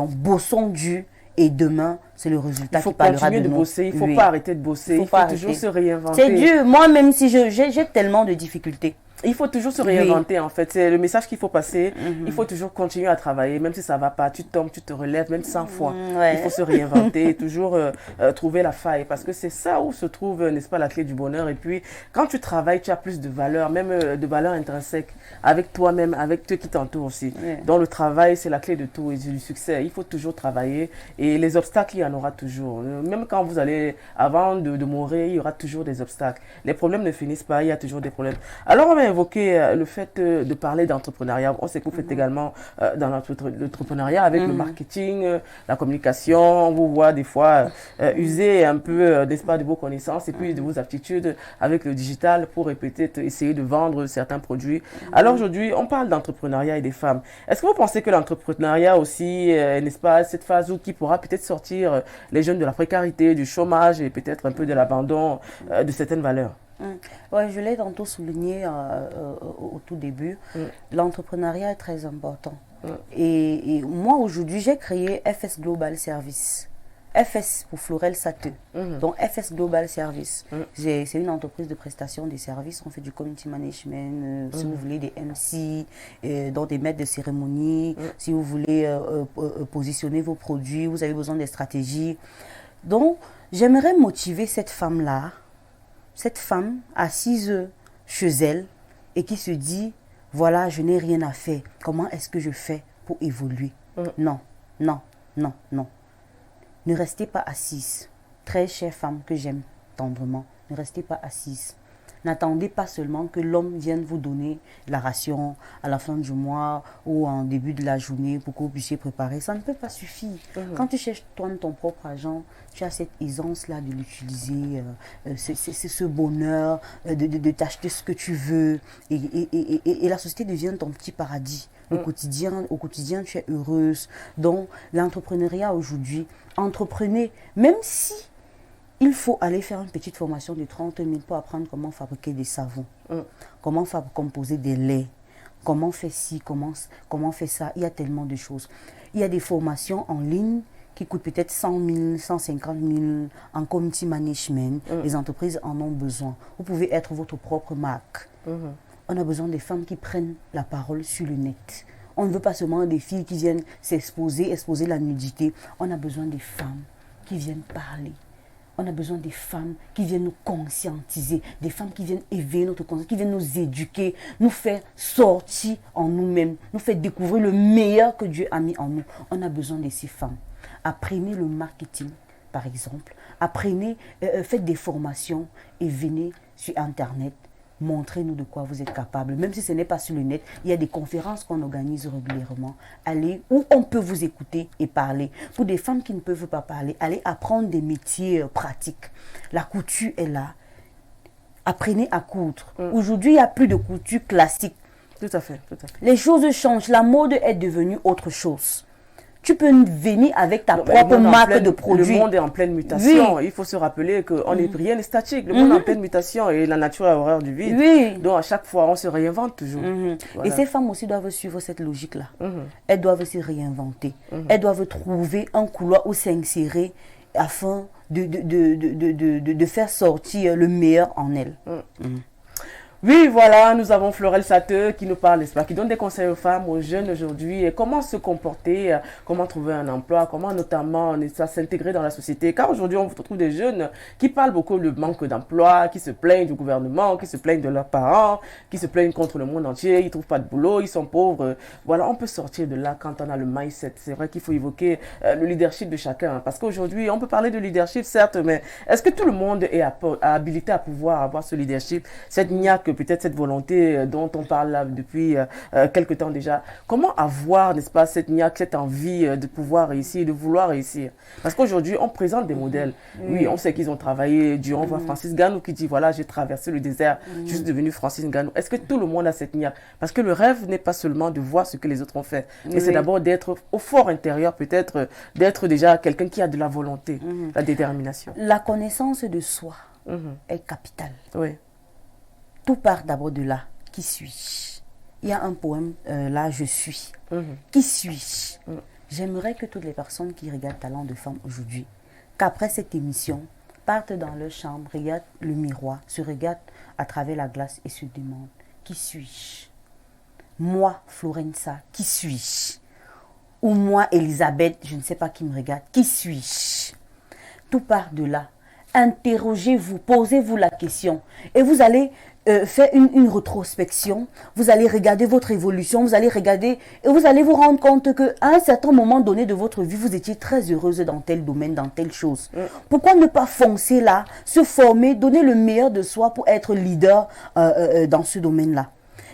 bossons dur. Et demain, c'est le résultat qui parlera de nous. Il faut continuer de bosser, il ne faut pas arrêter de bosser, il faut toujours se réinventer. C'est dur, moi même si j'ai tellement de difficultés. Il faut toujours se réinventer en fait, c'est le message qu'il faut passer. Il faut toujours continuer à travailler, même si ça ne va pas, tu tombes, tu te relèves, même 100 fois. Il faut se réinventer et toujours trouver la faille parce que c'est ça où se trouve, n'est-ce pas, la clé du bonheur. Et puis, quand tu travailles, tu as plus de valeur, même de valeur intrinsèque avec toi-même, avec ceux qui t'entourent aussi. Donc le travail, c'est la clé de tout et du succès. Il faut toujours travailler et les obstacles, il y en aura toujours. Même quand vous allez, avant de mourir, il y aura toujours des obstacles. Les problèmes ne finissent pas, il y a toujours des problèmes. Alors, on va évoquer le fait de parler d'entrepreneuriat. On sait que vous faites également dans l'entrepreneuriat avec le marketing, la communication. On vous voit des fois user un peu, n'est-ce pas, de vos connaissances et puis de vos aptitudes avec le digital pour peut-être essayer de vendre certains produits. Alors aujourd'hui, on parle d'entrepreneuriat et des femmes. Est-ce que vous pensez que l'entrepreneuriat aussi, n'est-ce pas, cette phase où qui pourra peut-être sortir les jeunes de la précarité, du chômage et peut-être un peu de l'abandon de certaines valeurs? Ouais, je l'ai tantôt souligné au tout début. L'entrepreneuriat est très important. Et moi, aujourd'hui, j'ai créé FS Global Service. FS pour Florel Sateux. Donc, FS Global Service. C'est une entreprise de prestation des services. On fait du community management, si vous voulez des MC, donc des maîtres de cérémonie. Si vous voulez positionner vos produits, vous avez besoin des stratégies. Donc, j'aimerais motiver cette femme-là. Cette femme assise chez elle et qui se dit, voilà, je n'ai rien à faire. Comment est-ce que je fais pour évoluer? Non, non, non, non. Ne restez pas assise. Très chère femme que j'aime tendrement, ne restez pas assise. N'attendez pas seulement que l'homme vienne vous donner la ration à la fin du mois ou en début de la journée pour que vous puissiez préparer. Ça ne peut pas suffire. Quand tu cherches toi ton propre argent, tu as cette aisance-là de l'utiliser. C'est ce bonheur de t'acheter ce que tu veux. Et la société devient ton petit paradis. Au quotidien, tu es heureuse. Donc, l'entrepreneuriat aujourd'hui, entreprenez, même si il faut aller faire une petite formation de 30 000 pour apprendre comment fabriquer des savons, comment composer des laits, comment faire ci, comment faire ça. Il y a tellement de choses. Il y a des formations en ligne qui coûtent peut-être 100 000, 150 000 en community management. Les entreprises en ont besoin. Vous pouvez être votre propre marque. On a besoin des femmes qui prennent la parole sur le net. On ne veut pas seulement des filles qui viennent s'exposer, exposer la nudité. On a besoin des femmes qui viennent parler. On a besoin des femmes qui viennent nous conscientiser, des femmes qui viennent éveiller notre conscience, qui viennent nous éduquer, nous faire sortir en nous-mêmes, nous faire découvrir le meilleur que Dieu a mis en nous. On a besoin de ces femmes. Apprenez le marketing, par exemple. Apprenez, faites des formations et venez sur Internet. Montrez-nous de quoi vous êtes capable. Même si ce n'est pas sur le net, il y a des conférences qu'on organise régulièrement. Allez où on peut vous écouter et parler. Pour des femmes qui ne peuvent pas parler, allez apprendre des métiers pratiques. La couture est là. Apprenez à coudre. Aujourd'hui, il n'y a plus de couture classique. Tout à fait, tout à fait. Les choses changent. La mode est devenue autre chose. Tu peux venir avec ta propre marque de produit. Le monde est en pleine mutation. Oui. Il faut se rappeler que rien n'est statique. Le monde est en pleine mutation et la nature a horreur du vide. Oui. Donc à chaque fois, on se réinvente toujours. Voilà. Et ces femmes aussi doivent suivre cette logique-là. Elles doivent se réinventer. Elles doivent trouver un couloir où s'insérer afin de faire sortir le meilleur en elles. Oui, voilà, nous avons Florel Sateux qui nous parle, n'est-ce pas, qui donne des conseils aux femmes, aux jeunes aujourd'hui, comment se comporter, comment trouver un emploi, comment notamment s'intégrer dans la société. Car aujourd'hui, on trouve des jeunes qui parlent beaucoup du manque d'emploi, qui se plaignent du gouvernement, qui se plaignent de leurs parents, qui se plaignent contre le monde entier, ils ne trouvent pas de boulot, ils sont pauvres. Voilà, on peut sortir de là quand on a le mindset. C'est vrai qu'il faut évoquer le leadership de chacun. Parce qu'aujourd'hui, on peut parler de leadership, certes, mais est-ce que tout le monde est habilité à pouvoir avoir ce leadership, cette niaque, peut-être cette volonté dont on parle là depuis quelque temps déjà. Comment avoir, n'est-ce pas, cette niaque, cette envie de pouvoir réussir, de vouloir réussir? Parce qu'aujourd'hui, on présente des modèles. Oui, on sait qu'ils ont travaillé dur. On voit Francis Ngannou qui dit, voilà, j'ai traversé le désert, je suis devenu Francis Ngannou. Est-ce que tout le monde a cette niaque? Parce que le rêve n'est pas seulement de voir ce que les autres ont fait, mais c'est d'abord d'être au fort intérieur, peut-être, d'être déjà quelqu'un qui a de la volonté, la détermination. La connaissance de soi est capitale. Oui. Tout part d'abord de là. Qui suis-je? Il y a un poème, là, je suis. Qui suis-je? J'aimerais que toutes les personnes qui regardent Talent de Femme aujourd'hui, qu'après cette émission, partent dans leur chambre, regardent le miroir, se regardent à travers la glace et se demandent, qui suis-je? Moi, Florenza, qui suis-je? Ou moi, Elisabeth, je ne sais pas qui me regarde, qui suis-je? Tout part de là. Interrogez-vous, posez-vous la question et vous allez faire une rétrospection, vous allez regarder votre évolution, vous allez regarder et vous allez vous rendre compte qu'à un certain moment donné de votre vie, vous étiez très heureuse dans tel domaine, dans telle chose. Pourquoi ne pas foncer là, se former, donner le meilleur de soi pour être leader dans ce domaine-là?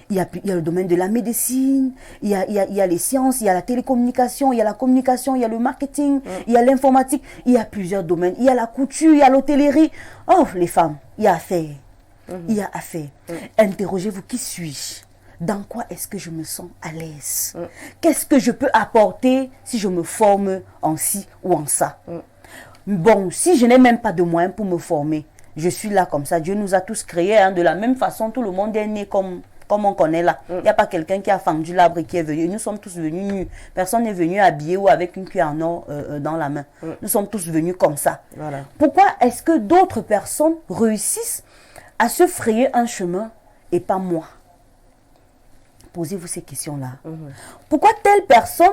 Il y a le domaine de la médecine, il y a les sciences, il y a la télécommunication, il y a la communication, il y a le marketing, il y a l'informatique, il y a plusieurs domaines. Il y a la couture, il y a l'hôtellerie. Oh, les femmes, il y a à faire. Il y a à faire. Interrogez-vous, qui suis-je? Dans quoi est-ce que je me sens à l'aise? Qu'est-ce que je peux apporter si je me forme en ci ou en ça? Bon, si je n'ai même pas de moyens pour me former, je suis là comme ça. Dieu nous a tous créés de la même façon. Tout le monde est né comme on connaît là. Il n'y a pas quelqu'un qui a fendu l'arbre et qui est venu. Nous sommes tous venus nus. Personne n'est venu habillé ou avec une cuillère en or dans la main. Nous sommes tous venus comme ça. Voilà. Pourquoi est-ce que d'autres personnes réussissent à se frayer un chemin et pas moi? Posez-vous ces questions-là. Pourquoi telle personne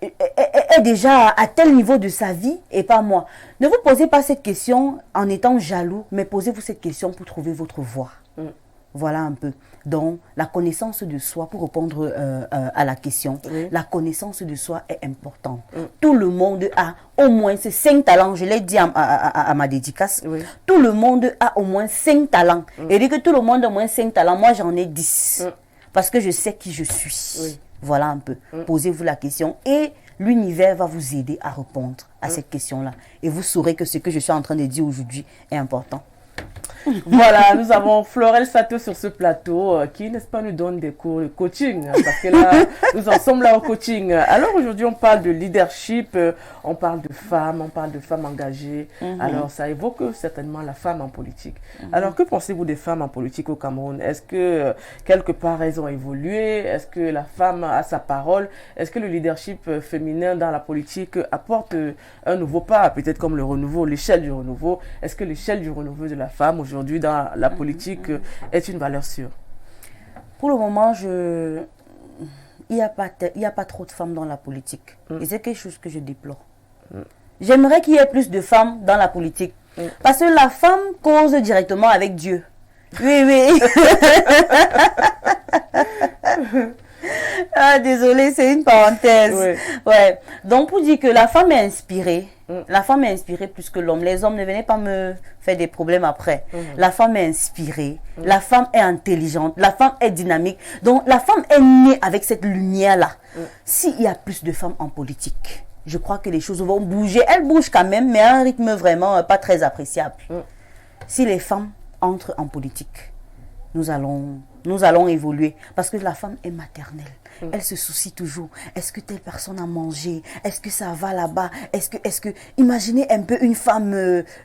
est déjà à tel niveau de sa vie et pas moi? Ne vous posez pas cette question en étant jaloux, mais posez-vous cette question pour trouver votre voie. Voilà un peu. Donc, la connaissance de soi, pour répondre à la question, la connaissance de soi est importante. Tout le monde a au moins ces 5 talents. Je l'ai dit à ma dédicace. Tout le monde a au moins 5 talents. Et dit que tout le monde a au moins 5 talents. Moi, j'en ai 10. Parce que je sais qui je suis. Voilà un peu. Posez-vous la question et l'univers va vous aider à répondre à cette question-là. Et vous saurez que ce que je suis en train de dire aujourd'hui est important. Voilà, nous avons Florel Sateux sur ce plateau qui, n'est-ce pas, nous donne des cours de coaching, parce que là, nous en sommes là au coaching. Alors aujourd'hui, on parle de leadership, on parle de femmes engagées. Alors ça évoque certainement la femme en politique. Alors que pensez-vous des femmes en politique au Cameroun? Est-ce que quelque part elles ont évolué? Est-ce que la femme a sa parole? Est-ce que le leadership féminin dans la politique apporte un nouveau pas, peut-être comme le renouveau, l'échelle du renouveau? Est-ce que l'échelle du renouveau de la la femme aujourd'hui dans la politique est une valeur sûre? Pour le moment, il n'y a pas trop de femmes dans la politique. Et c'est quelque chose que je déplore. J'aimerais qu'il y ait plus de femmes dans la politique. Parce que la femme cause directement avec Dieu. Oui, oui. Ah, désolée, c'est une parenthèse. Oui. Ouais. Donc, pour dire que la femme est inspirée, la femme est inspirée plus que l'homme. Les hommes, ne venez pas me faire des problèmes après. La femme est inspirée, la femme est intelligente, la femme est dynamique. Donc, la femme est née avec cette lumière-là. S'il y a plus de femmes en politique, je crois que les choses vont bouger. Elles bougent quand même, mais à un rythme vraiment pas très appréciable. Si les femmes entrent en politique, nous allons évoluer. Parce que la femme est maternelle. Elle se soucie toujours. Est-ce que telle personne a mangé? Est-ce que ça va là-bas? Est-ce que... Imaginez un peu une femme,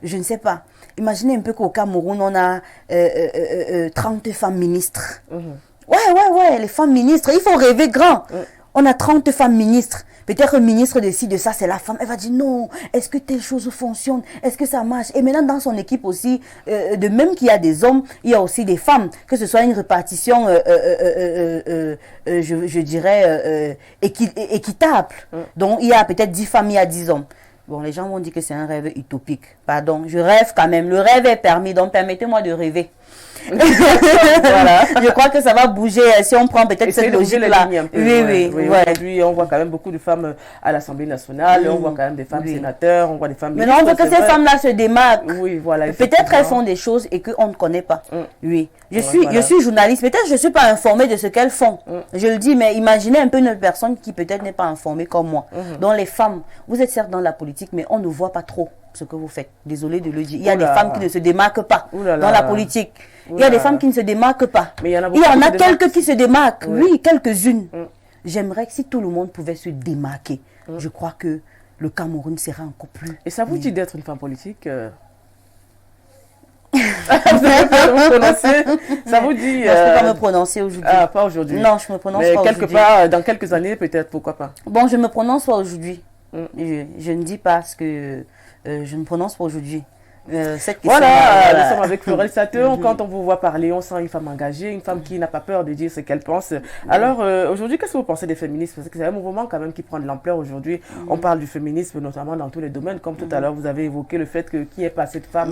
je ne sais pas. Imaginez un peu qu'au Cameroun, on a 30 femmes ministres. Ouais, les femmes ministres. Il faut rêver grand. On a 30 femmes ministres. Peut-être un ministre décide de ça, c'est la femme. Elle va dire non, est-ce que telle chose fonctionne? Est-ce que ça marche? Et maintenant, dans son équipe aussi, de même qu'il y a des hommes, il y a aussi des femmes. Que ce soit une répartition, je dirais, équitable. Donc, il y a peut-être 10 femmes, il y a 10 hommes. Bon, les gens vont dire que c'est un rêve utopique. Pardon, je rêve quand même. Le rêve est permis, donc permettez-moi de rêver. Voilà. Je crois que ça va bouger si on prend peut-être cette logique-là. Oui. Aujourd'hui, on voit quand même beaucoup de femmes à l'Assemblée nationale, on voit quand même des femmes sénateurs, on voit des femmes ministres. Mais on veut que ces femmes-là se démarquent. Oui, voilà. Peut-être elles font des choses et qu'on ne connaît pas. Oui. Je suis journaliste, peut-être je ne suis pas informée de ce qu'elles font. Je le dis, mais imaginez un peu une personne qui peut-être n'est pas informée comme moi. Donc les femmes, vous êtes certes dans la politique, mais on ne voit pas trop ce que vous faites. Désolée de le dire. Il y a des femmes qui ne se démarquent pas dans la politique. Il y a des femmes qui ne se démarquent pas. Mais il y en a quelques qui se démarquent. Oui, quelques-unes. J'aimerais que si tout le monde pouvait se démarquer, je crois que le Cameroun serait encore plus... Et ça vous dit d'être une femme politique Vous n'avez pas vous prononcer. Ça vous dit... Non, je ne peux pas me prononcer aujourd'hui. Ah, pas aujourd'hui. Non, je ne me prononce pas aujourd'hui. Mais quelque part, dans quelques années, peut-être, pourquoi pas. Bon, je ne me prononce pas aujourd'hui. Je ne dis pas ce que... je ne prononce pas aujourd'hui. Voilà, nous sommes avec Florel Sateur. Quand on vous voit parler, on sent une femme engagée, une femme qui n'a pas peur de dire ce qu'elle pense. Alors, aujourd'hui, qu'est-ce que vous pensez des féministes? Parce que c'est un mouvement quand même qui prend de l'ampleur aujourd'hui. On parle du féminisme, notamment dans tous les domaines. Comme tout à l'heure, vous avez évoqué le fait qu'il n'y ait pas assez de femmes,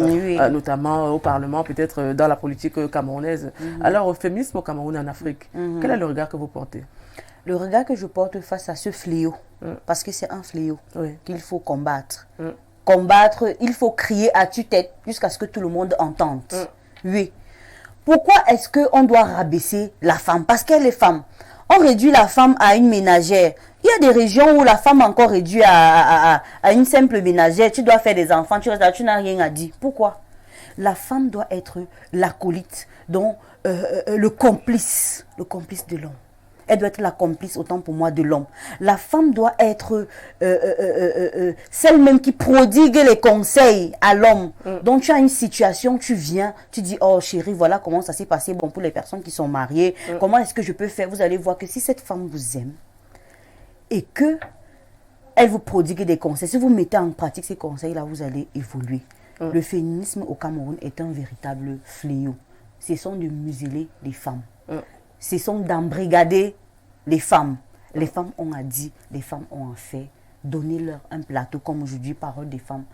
notamment au Parlement, peut-être dans la politique camerounaise. Alors, au féminisme au Cameroun et en Afrique, quel est le regard que vous portez? Le regard que je porte face à ce fléau, parce que c'est un fléau qu'il faut combattre. Combattre, il faut crier à tue-tête jusqu'à ce que tout le monde entende. Oui. Pourquoi est-ce qu'on doit rabaisser la femme? Parce qu'elle est femme. On réduit la femme à une ménagère. Il y a des régions où la femme est encore réduite à une simple ménagère. Tu dois faire des enfants, tu restes là, tu n'as rien à dire. Pourquoi? La femme doit être l'acolyte, donc le complice de l'homme. Elle doit être la complice, autant pour moi, de l'homme. La femme doit être celle même qui prodigue les conseils à l'homme. Donc, tu as une situation, tu viens, tu dis, oh chérie, voilà comment ça s'est passé. Bon, pour les personnes qui sont mariées, comment est-ce que je peux faire? Vous allez voir que si cette femme vous aime et que elle vous prodigue des conseils, si vous mettez en pratique ces conseils-là, vous allez évoluer. Le féminisme au Cameroun est un véritable fléau. Ce sont de museler les femmes. Ce sont d'embrigader les femmes. Les femmes ont à dire, les femmes ont à faire. Donnez-leur un plateau, comme aujourd'hui, parole des femmes,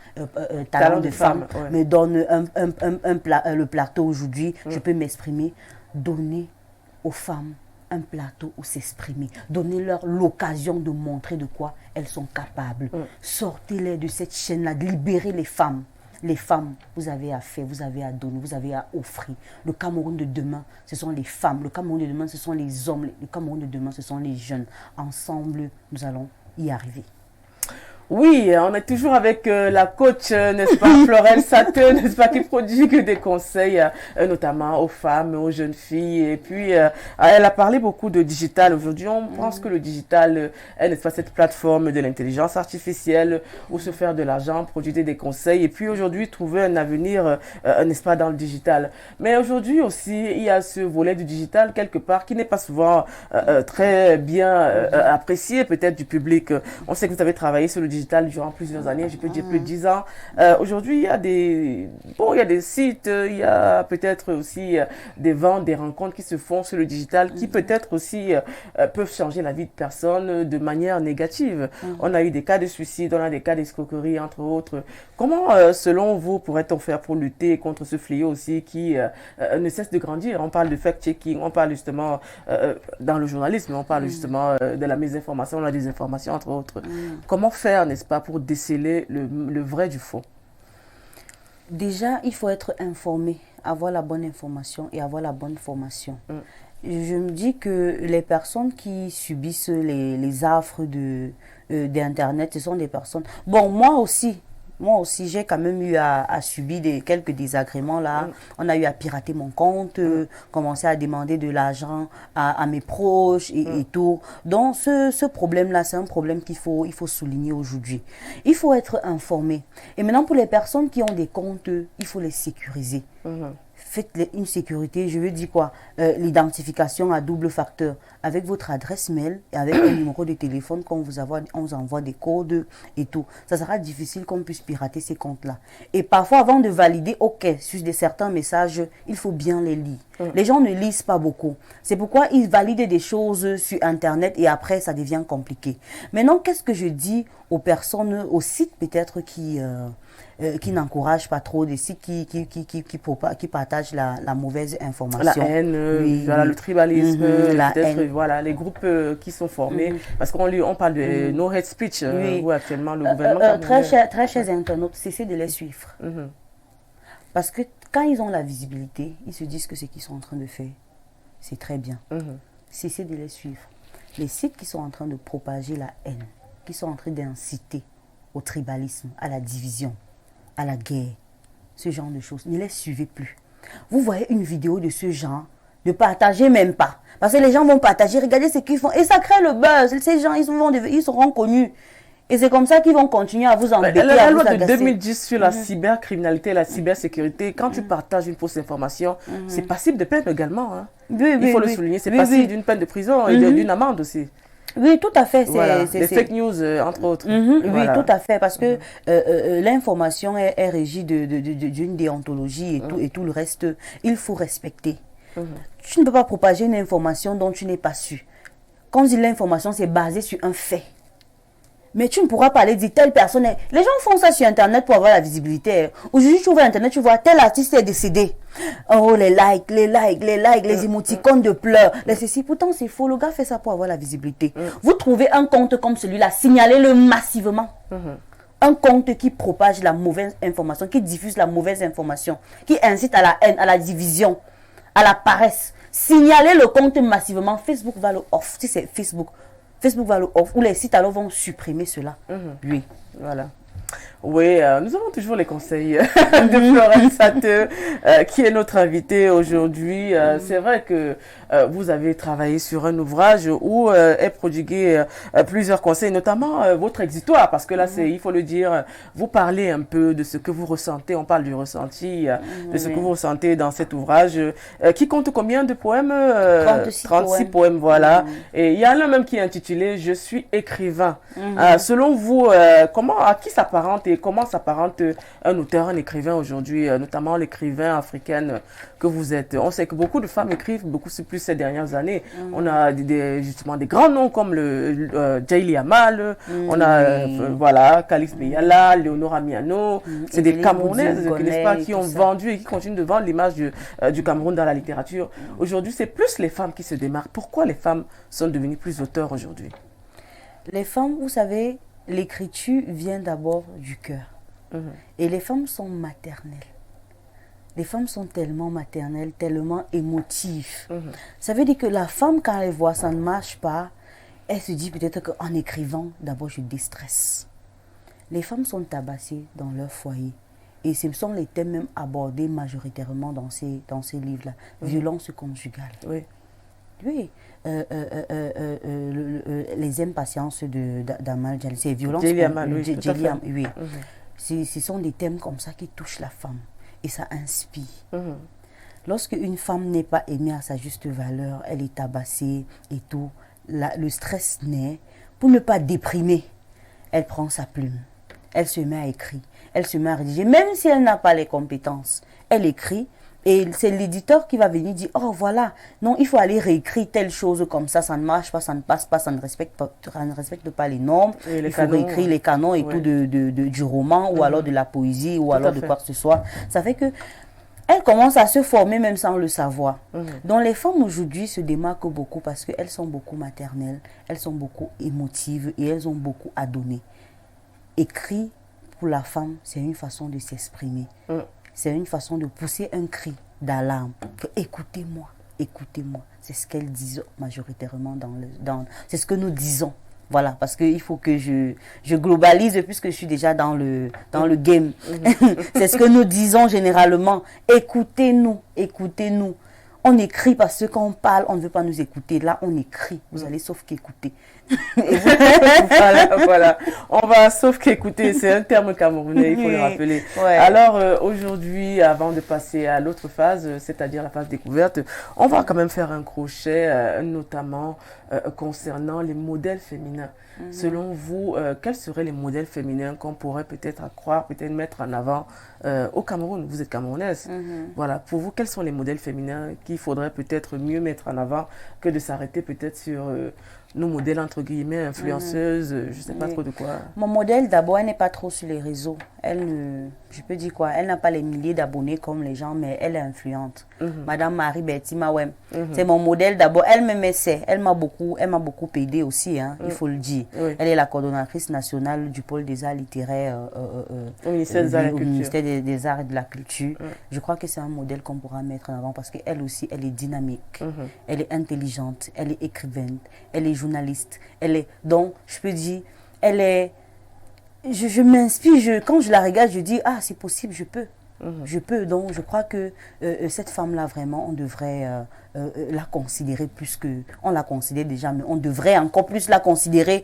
talent de femmes, me donne le plateau aujourd'hui, je peux m'exprimer. Donnez aux femmes un plateau où s'exprimer. Donnez-leur l'occasion de montrer de quoi elles sont capables. Sortez-les de cette chaîne-là, libérez les femmes. Les femmes, vous avez à faire, vous avez à donner, vous avez à offrir. Le Cameroun de demain, ce sont les femmes. Le Cameroun de demain, ce sont les hommes. Le Cameroun de demain, ce sont les jeunes. Ensemble, nous allons y arriver. Oui, on est toujours avec la coach, n'est-ce pas, Florel Sateur, n'est-ce pas, qui prodigue des conseils, notamment aux femmes, aux jeunes filles. Et puis, elle a parlé beaucoup de digital. Aujourd'hui, on pense que le digital est, n'est-ce pas, cette plateforme de l'intelligence artificielle où se faire de l'argent, produire des conseils. Et puis, aujourd'hui, trouver un avenir, n'est-ce pas, dans le digital. Mais aujourd'hui aussi, il y a ce volet du digital, quelque part, qui n'est pas souvent très bien apprécié, peut-être, du public. On sait que vous avez travaillé sur le digital digital durant plusieurs années, je peux dire plus de 10 ans. Aujourd'hui, il y a des sites, il y a peut-être aussi des ventes, des rencontres qui se font sur le digital qui peut-être aussi peuvent changer la vie de personnes de manière négative. On a eu des cas de suicide, on a des cas d'escroquerie, entre autres. Comment, selon vous, pourrait-on faire pour lutter contre ce fléau aussi qui ne cesse de grandir? On parle de fact-checking, on parle justement, dans le journalisme, on parle justement de la mésinformation, la désinformation, entre autres. Comment faire, n'est-ce pas, pour déceler le vrai du faux? Déjà, il faut être informé, avoir la bonne information et avoir la bonne formation. Je me dis que les personnes qui subissent les affres d'Internet, ce sont des personnes... Bon, moi aussi, j'ai quand même eu à subir quelques désagréments là. On a eu à pirater mon compte, commencer à demander de l'argent à mes proches et tout. Donc, ce problème-là, c'est un problème il faut souligner aujourd'hui. Il faut être informé. Et maintenant, pour les personnes qui ont des comptes, il faut les sécuriser. Faites une sécurité, je veux dire quoi, l'identification à double facteur avec votre adresse mail et avec un numéro de téléphone quand on vous envoie des codes et tout. Ça sera difficile qu'on puisse pirater ces comptes-là. Et parfois, avant de valider, ok, sur certains messages, il faut bien les lire. Les gens ne lisent pas beaucoup. C'est pourquoi ils valident des choses sur Internet et après, ça devient compliqué. Maintenant, qu'est-ce que je dis aux personnes, aux sites peut-être qui n'encouragent pas trop, des sites qui partagent la mauvaise information. La haine, voilà, le tribalisme, la haine. Voilà, les groupes qui sont formés. Parce qu'on parle de no hate speech, où actuellement le gouvernement... très chers internautes, cessez de les suivre. Parce que quand ils ont la visibilité, ils se disent que ce qu'ils sont en train de faire, c'est très bien. Cessez de les suivre. Les sites qui sont en train de propager la haine, qui sont en train d'inciter au tribalisme, à la division, à la guerre, ce genre de choses, ne les suivez plus. Vous voyez une vidéo de ce genre, ne partagez même pas. Parce que les gens vont partager, regardez ce qu'ils font. Et ça crée le buzz. Ces gens, ils seront connus. Et c'est comme ça qu'ils vont continuer à vous embêter. La loi de 2010 sur la cybercriminalité, la cybersécurité, quand tu partages une fausse information, c'est passible de peine également. Hein. Il faut le souligner, c'est passible d'une peine de prison et d'une amende aussi. Oui, tout à fait. Voilà. Les fake news, entre autres. Oui, tout à fait. Parce que l'information est régie d'une déontologie et tout le reste, il faut respecter. Tu ne peux pas propager une information dont tu n'es pas su. Quand je dis l'information, c'est basé sur un fait. Mais tu ne pourras pas aller dire telle personne. Les gens font ça sur Internet pour avoir la visibilité. Aujourd'hui, tu ouvres Internet, tu vois tel artiste est décédé. Oh, les likes, les émoticônes de pleurs, les ceci. Pourtant, c'est faux. Le gars fait ça pour avoir la visibilité. Vous trouvez un compte comme celui-là, signalez-le massivement. Un compte qui propage la mauvaise information, qui diffuse la mauvaise information, qui incite à la haine, à la division, à la paresse. Signalez le compte massivement. Facebook va le off. Si c'est Facebook va le off, ou les sites alors vont supprimer cela. Oui. Voilà. Oui, nous avons toujours les conseils de Florence Satteux, qui est notre invitée aujourd'hui. C'est vrai que vous avez travaillé sur un ouvrage où est prodigué plusieurs conseils, notamment votre exutoire, parce que là, il faut le dire, vous parlez un peu de ce que vous ressentez, on parle du ressenti, de ce que vous ressentez dans cet ouvrage, qui compte combien de poèmes? 36 poèmes, voilà. Et il y en a même qui est intitulé « Je suis écrivain ». Selon vous, à qui s'apparente et comment s'apparente un auteur, un écrivain aujourd'hui, notamment l'écrivain africaine que vous êtes? On sait que beaucoup de femmes écrivent beaucoup plus ces dernières années. On a justement des grands noms comme le Djaïli Amal, on a voilà, Kalix Beyala, Léonora Miano, c'est des Camerounaises, n'est-ce pas, qui ont vendu et qui continuent de vendre l'image du Cameroun dans la littérature. Aujourd'hui, c'est plus les femmes qui se démarquent. Pourquoi les femmes sont devenues plus auteurs aujourd'hui? Les femmes, vous savez, l'écriture vient d'abord du cœur. Et les femmes sont maternelles. Les femmes sont tellement maternelles, tellement émotives. Ça veut dire que la femme, quand elle voit ça ne marche pas, elle se dit peut-être qu'en écrivant, d'abord je déstresse. Les femmes sont tabassées dans leur foyer. Et ce sont les thèmes même abordés majoritairement dans ces livres-là. Violence conjugale. Oui. Les impatiences d'Amal Djali, c'est violence. Oui. Ce sont des thèmes comme ça qui touchent la femme et ça inspire. Lorsque une femme n'est pas aimée à sa juste valeur, elle est tabassée et tout, le stress naît. Pour ne pas déprimer, elle prend sa plume, elle se met à écrire, elle se met à rédiger, même si elle n'a pas les compétences, elle écrit. Et c'est l'éditeur qui va venir dire, oh voilà, non, il faut aller réécrire telle chose comme ça ne marche pas, ça ne passe pas, ça ne respecte pas les normes. Il faut réécrire les canons et tout du roman ou alors de la poésie ou alors de quoi que ce soit. Ça fait que elle commence à se former même sans le savoir. Donc les femmes aujourd'hui se démarquent beaucoup parce qu'elles sont beaucoup maternelles, elles sont beaucoup émotives et elles ont beaucoup à donner. Écrit pour la femme, c'est une façon de s'exprimer. C'est une façon de pousser un cri d'alarme. Écoutez-moi, écoutez-moi. C'est ce qu'elles disent majoritairement c'est ce que nous disons. Voilà, parce qu'il faut que je globalise puisque je suis déjà dans le game. C'est ce que nous disons généralement. Écoutez-nous, écoutez-nous. On écrit parce qu'on parle, on ne veut pas nous écouter. Là, on écrit. Vous allez sauf qu'écouter. Voilà. On va sauf qu'écouter. C'est un terme camerounais, il faut le rappeler. Alors, aujourd'hui, avant de passer à l'autre phase, c'est-à-dire la phase découverte, on va quand même faire un crochet, notamment concernant les modèles féminins. Selon vous, quels seraient les modèles féminins qu'on pourrait peut-être croire, peut-être mettre en avant au Cameroun? Vous êtes camerounaise. Voilà. Pour vous, quels sont les modèles féminins qu'il faudrait peut-être mieux mettre en avant que de s'arrêter peut-être sur nos modèles, entre guillemets, influenceuses, je ne sais pas trop de quoi. Mon modèle, d'abord, elle n'est pas trop sur les réseaux. Je peux dire quoi, elle n'a pas les milliers d'abonnés comme les gens, mais elle est influente. Madame Marie Bertie Mawem, c'est mon modèle d'abord. Elle essaie, elle m'a beaucoup aidé aussi, hein, il faut le dire. Elle est la coordonnatrice nationale du pôle des arts littéraires au ministère des Arts et de la Culture. Je crois que c'est un modèle qu'on pourra mettre en avant parce qu'elle aussi, elle est dynamique, elle est intelligente, elle est écrivaine, elle est journaliste, donc je peux dire, elle est, je m'inspire, quand je la regarde, je dis, ah c'est possible, je peux, donc je crois que cette femme-là vraiment, on devrait la considérer plus que, on la considère déjà, mais on devrait encore plus la considérer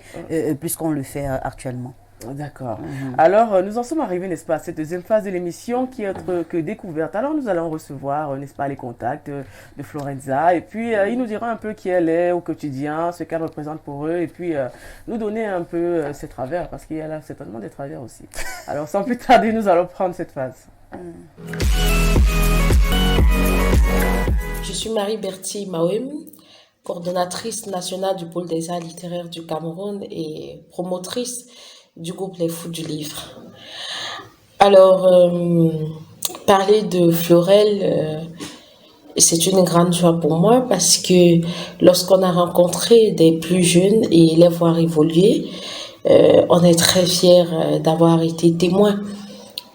plus qu'on le fait actuellement. D'accord. Alors, nous en sommes arrivés, n'est-ce pas, à cette deuxième phase de l'émission qui est autre que découverte. Alors, nous allons recevoir, n'est-ce pas, les contacts de Florenza. Et puis, il nous dira un peu qui elle est au quotidien, ce qu'elle représente pour eux. Et puis, nous donner un peu ses travers, parce qu'il y a là certainement des travers aussi. Alors, sans plus tarder, nous allons prendre cette phase. Je suis Marie Bertie Mawem, coordonnatrice nationale du pôle des arts littéraires du Cameroun et promotrice du groupe Les Fous du Livre. Alors, parler de Florel, c'est une grande joie pour moi parce que lorsqu'on a rencontré des plus jeunes et les voir évoluer, on est très fiers d'avoir été témoins.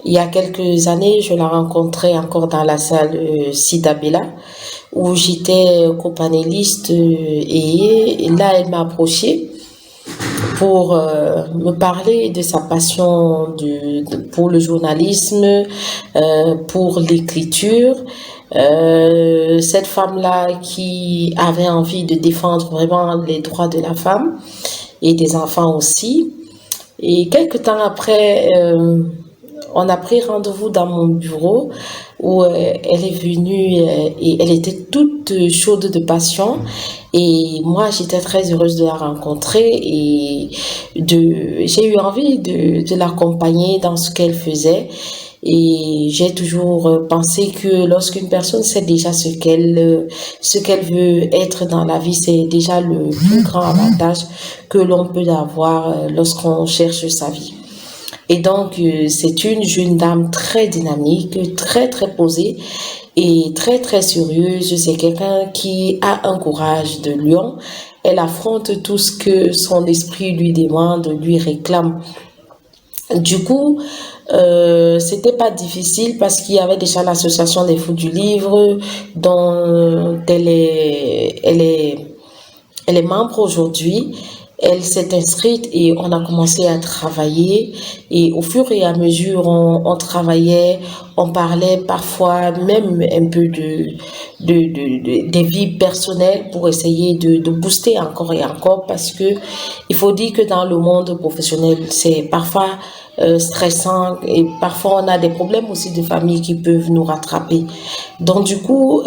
Il y a quelques années, je la rencontrais encore dans la salle Sidabella où j'étais copanéliste et là, elle m'a approchée pour me parler de sa passion pour le journalisme, pour l'écriture. Cette femme-là qui avait envie de défendre vraiment les droits de la femme et des enfants aussi. Et quelques temps après, on a pris rendez-vous dans mon bureau où elle est venue et elle était toute chaude de passion. Et moi, j'étais très heureuse de la rencontrer et j'ai eu envie de l'accompagner dans ce qu'elle faisait. Et j'ai toujours pensé que lorsqu'une personne sait déjà ce qu'elle veut être dans la vie, c'est déjà le plus grand avantage que l'on peut avoir lorsqu'on cherche sa vie. Et donc, c'est une jeune dame très dynamique, très, très posée et très, très sérieuse. C'est quelqu'un qui a un courage de lion. Elle affronte tout ce que son esprit lui demande, lui réclame. Du coup, c'était pas difficile parce qu'il y avait déjà l'association des Fous du Livre dont elle est membre aujourd'hui. Elle s'est inscrite et on a commencé à travailler et au fur et à mesure on travaillait, on parlait parfois même un peu des vies personnelles pour essayer de booster encore et encore parce que il faut dire que dans le monde professionnel c'est parfois stressants et parfois on a des problèmes aussi de famille qui peuvent nous rattraper. Donc du coup,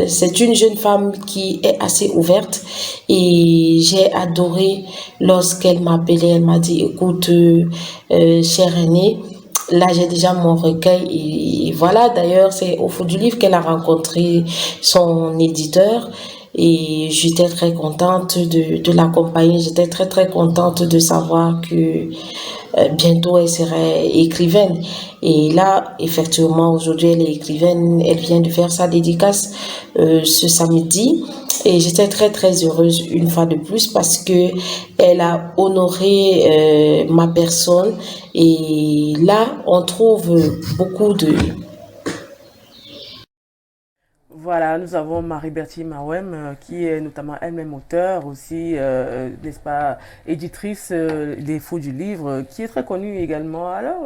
c'est une jeune femme qui est assez ouverte et j'ai adoré lorsqu'elle m'a appelé, elle m'a dit, écoute, chère aînée, là, j'ai déjà mon recueil et voilà, d'ailleurs, c'est au fond du livre qu'elle a rencontré son éditeur et j'étais très contente de l'accompagner. J'étais très, très contente de savoir que bientôt elle serait écrivaine. Et là, effectivement, aujourd'hui, elle est écrivaine. Elle vient de faire sa dédicace ce samedi. Et j'étais très, très heureuse une fois de plus parce que elle a honoré ma personne. Et là, on trouve beaucoup de... Voilà, nous avons Marie-Bertie Mawem, qui est notamment elle-même auteure aussi, n'est-ce pas, éditrice des Fous du Livre, qui est très connue également. Alors,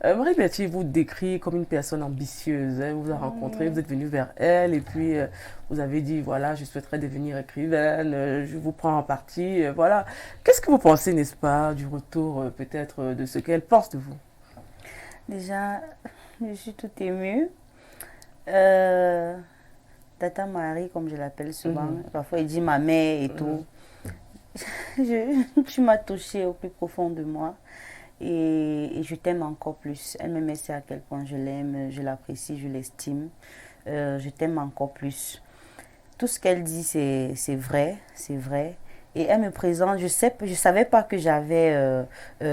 Marie-Bertie vous décrit comme une personne ambitieuse. Hein, vous a rencontré, vous êtes venu vers elle et puis vous avez dit, voilà, je souhaiterais devenir écrivaine, je vous prends en partie, voilà. Qu'est-ce que vous pensez, n'est-ce pas, du retour peut-être de ce qu'elle pense de vous? Déjà, je suis tout émue. Tata Marie, comme je l'appelle souvent, parfois il dit ma mère et tout. Tu m'as touchée au plus profond de moi et je t'aime encore plus. Elle-même sait à quel point je l'aime, je l'apprécie, je l'estime. Je t'aime encore plus. Tout ce qu'elle dit, c'est vrai, c'est vrai. Et elle me présente, je savais pas que j'avais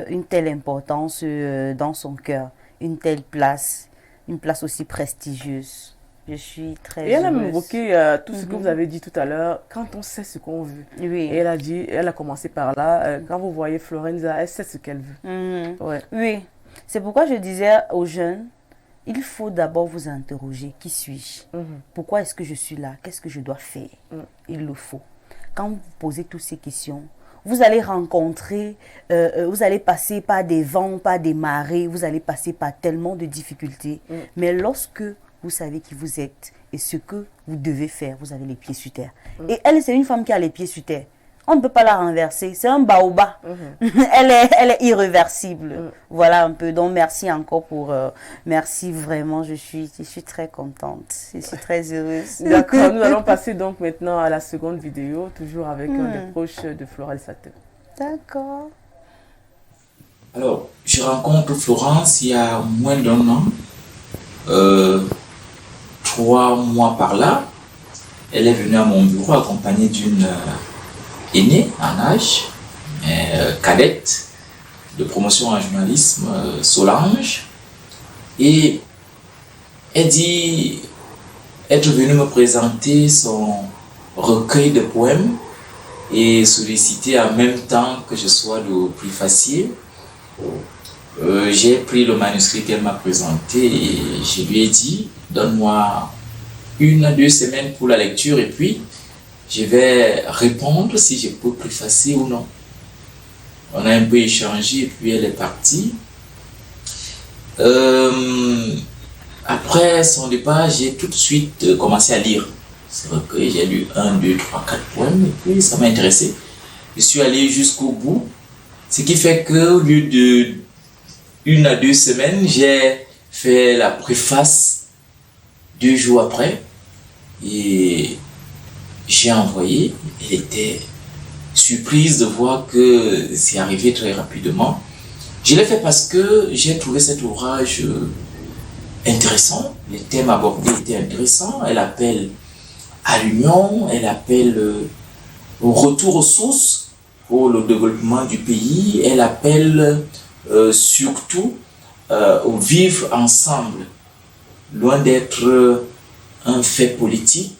une telle importance dans son cœur, une telle place, une place aussi prestigieuse. Je suis très Et elle a heureuse. évoqué tout ce que vous avez dit tout à l'heure, quand on sait ce qu'on veut. Oui. Et elle a commencé par là, quand vous voyez Florenza, elle sait ce qu'elle veut. Ouais. Oui, c'est pourquoi je disais aux jeunes, il faut d'abord vous interroger, qui suis-je? Pourquoi est-ce que je suis là? Qu'est-ce que je dois faire? Il le faut. Quand vous posez toutes ces questions, vous allez rencontrer, vous allez passer par des vents, par des marées, vous allez passer par tellement de difficultés. Mais lorsque vous savez qui vous êtes et ce que vous devez faire, vous avez les pieds sur terre. Et elle, c'est une femme qui a les pieds sur terre. On ne peut pas la renverser, c'est un baobab. Elle est irréversible. Voilà un peu. Donc merci encore pour... merci vraiment, je suis très contente. Je suis très heureuse. D'accord, nous allons passer donc maintenant à la seconde vidéo, toujours avec un des proches de Florel Sater. D'accord. Alors, je rencontre Florence il y a moins d'un an. 3 mois par là. Elle est venue à mon bureau accompagnée d'une aînée en âge, cadette de promotion en journalisme, Solange. Et elle dit être venue me présenter son recueil de poèmes et solliciter en même temps que je sois le préfacier. J'ai pris le manuscrit qu'elle m'a présenté et je lui ai dit, donne-moi 1 à 2 semaines pour la lecture et puis je vais répondre si je peux préfacer ou non. On a un peu échangé et puis elle est partie. Après son départ, j'ai tout de suite commencé à lire ce recueil. J'ai lu 1, 2, 3, 4 poèmes et puis ça m'a intéressé. Je suis allé jusqu'au bout, ce qui fait qu'au lieu de 1 à 2 semaines, j'ai fait la préface 2 jours après et j'ai envoyé. Elle était surprise de voir que c'est arrivé très rapidement. Je l'ai fait parce que j'ai trouvé cet ouvrage intéressant. Les thèmes abordés étaient intéressants. Elle appelle à l'union, elle appelle au retour aux sources pour le développement du pays, elle appelle surtout au vivre ensemble, loin d'être un fait politique.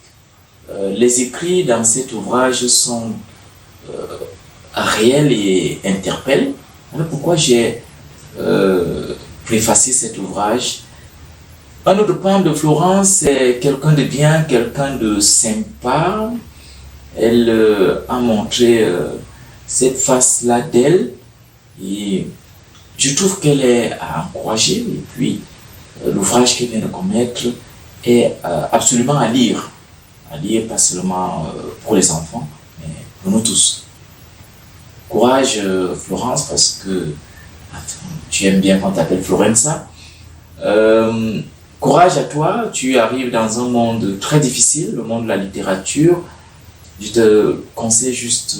Les écrits dans cet ouvrage sont réels et interpellent. Voilà pourquoi j'ai préfacé cet ouvrage. Un autre point de Florence, c'est quelqu'un de bien, quelqu'un de sympa. Elle a montré cette face-là d'elle et je trouve qu'elle est à encourager. Et puis, l'ouvrage qu'elle vient de commettre est absolument à lire pas seulement pour les enfants, mais pour nous tous. Courage Florence, parce que tu aimes bien qu'on t'appelle Florentia. Courage à toi, tu arrives dans un monde très difficile, le monde de la littérature. Je te conseille juste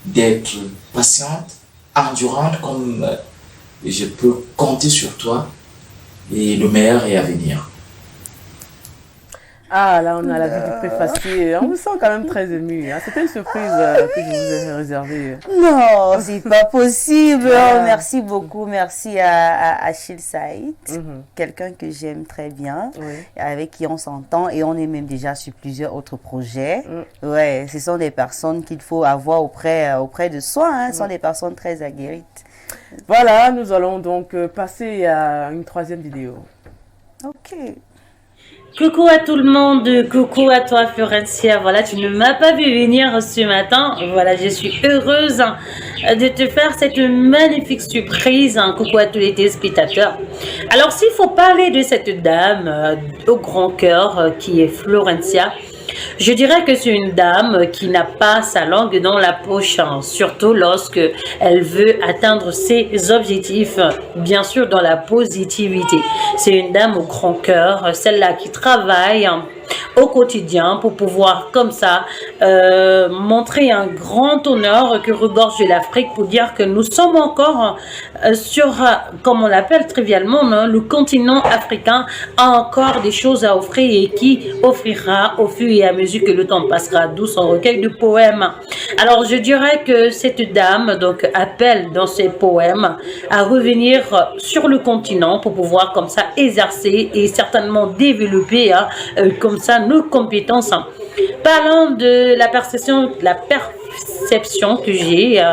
d'être patiente, endurante, comme je peux compter sur toi, et le meilleur est à venir. Ah, là, on a la vue du préfacier. On me sent quand même très ému. Hein. C'était une surprise que je vous ai réservée. Non, c'est pas possible. Oh, merci beaucoup. Merci à Achille Saïd, quelqu'un que j'aime très bien, avec qui on s'entend et on est même déjà sur plusieurs autres projets. Ouais, ce sont des personnes qu'il faut avoir auprès de soi. Hein. Ce sont des personnes très aguerries. Voilà, nous allons donc passer à une troisième vidéo. Ok. Coucou à tout le monde, coucou à toi Florentia, voilà tu ne m'as pas vu venir ce matin, voilà je suis heureuse de te faire cette magnifique surprise, coucou à tous les téléspectateurs. Alors s'il faut parler de cette dame au grand cœur qui est Florentia, je dirais que c'est une dame qui n'a pas sa langue dans la poche, surtout lorsque elle veut atteindre ses objectifs, bien sûr dans la positivité. C'est une dame au grand cœur, celle-là qui travaille au quotidien pour pouvoir comme ça montrer un grand honneur que regorge l'Afrique pour dire que nous sommes encore sur, comme on l'appelle trivialement, le continent africain a encore des choses à offrir et qui offrira au fur et à mesure que le temps passera, d'où son recueil de poèmes. Alors je dirais que cette dame donc appelle dans ses poèmes à revenir sur le continent pour pouvoir comme ça exercer et certainement développer comme ça nos compétences. Parlons de la perception que j'ai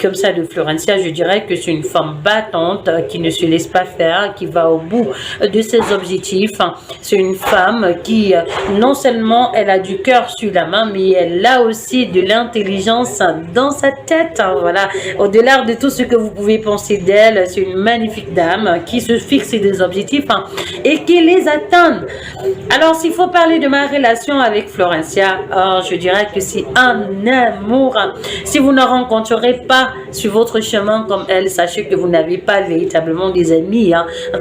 comme ça de Florentia, je dirais que c'est une femme battante qui ne se laisse pas faire, qui va au bout de ses objectifs. C'est une femme qui non seulement elle a du cœur sur la main, mais elle a aussi de l'intelligence dans sa tête. Voilà, au-delà de tout ce que vous pouvez penser d'elle, c'est une magnifique dame qui se fixe des objectifs et qui les atteint. Alors s'il faut parler de ma relation avec Florentia, je dirais que c'est un amour. Si vous ne rencontrerez pas sur votre chemin comme elle, sachez que vous n'avez pas véritablement des amis.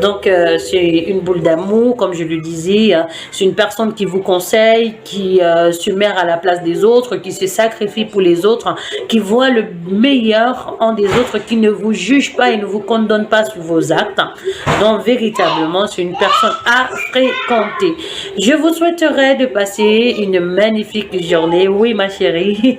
Donc, c'est une boule d'amour, comme je le disais. C'est une personne qui vous conseille, qui se met à la place des autres, qui se sacrifie pour les autres, qui voit le meilleur en des autres, qui ne vous juge pas et ne vous condamne pas sur vos actes. Donc, véritablement, c'est une personne à fréquenter. Je vous souhaiterais de passer une magnifique journée. Oui, ma chérie.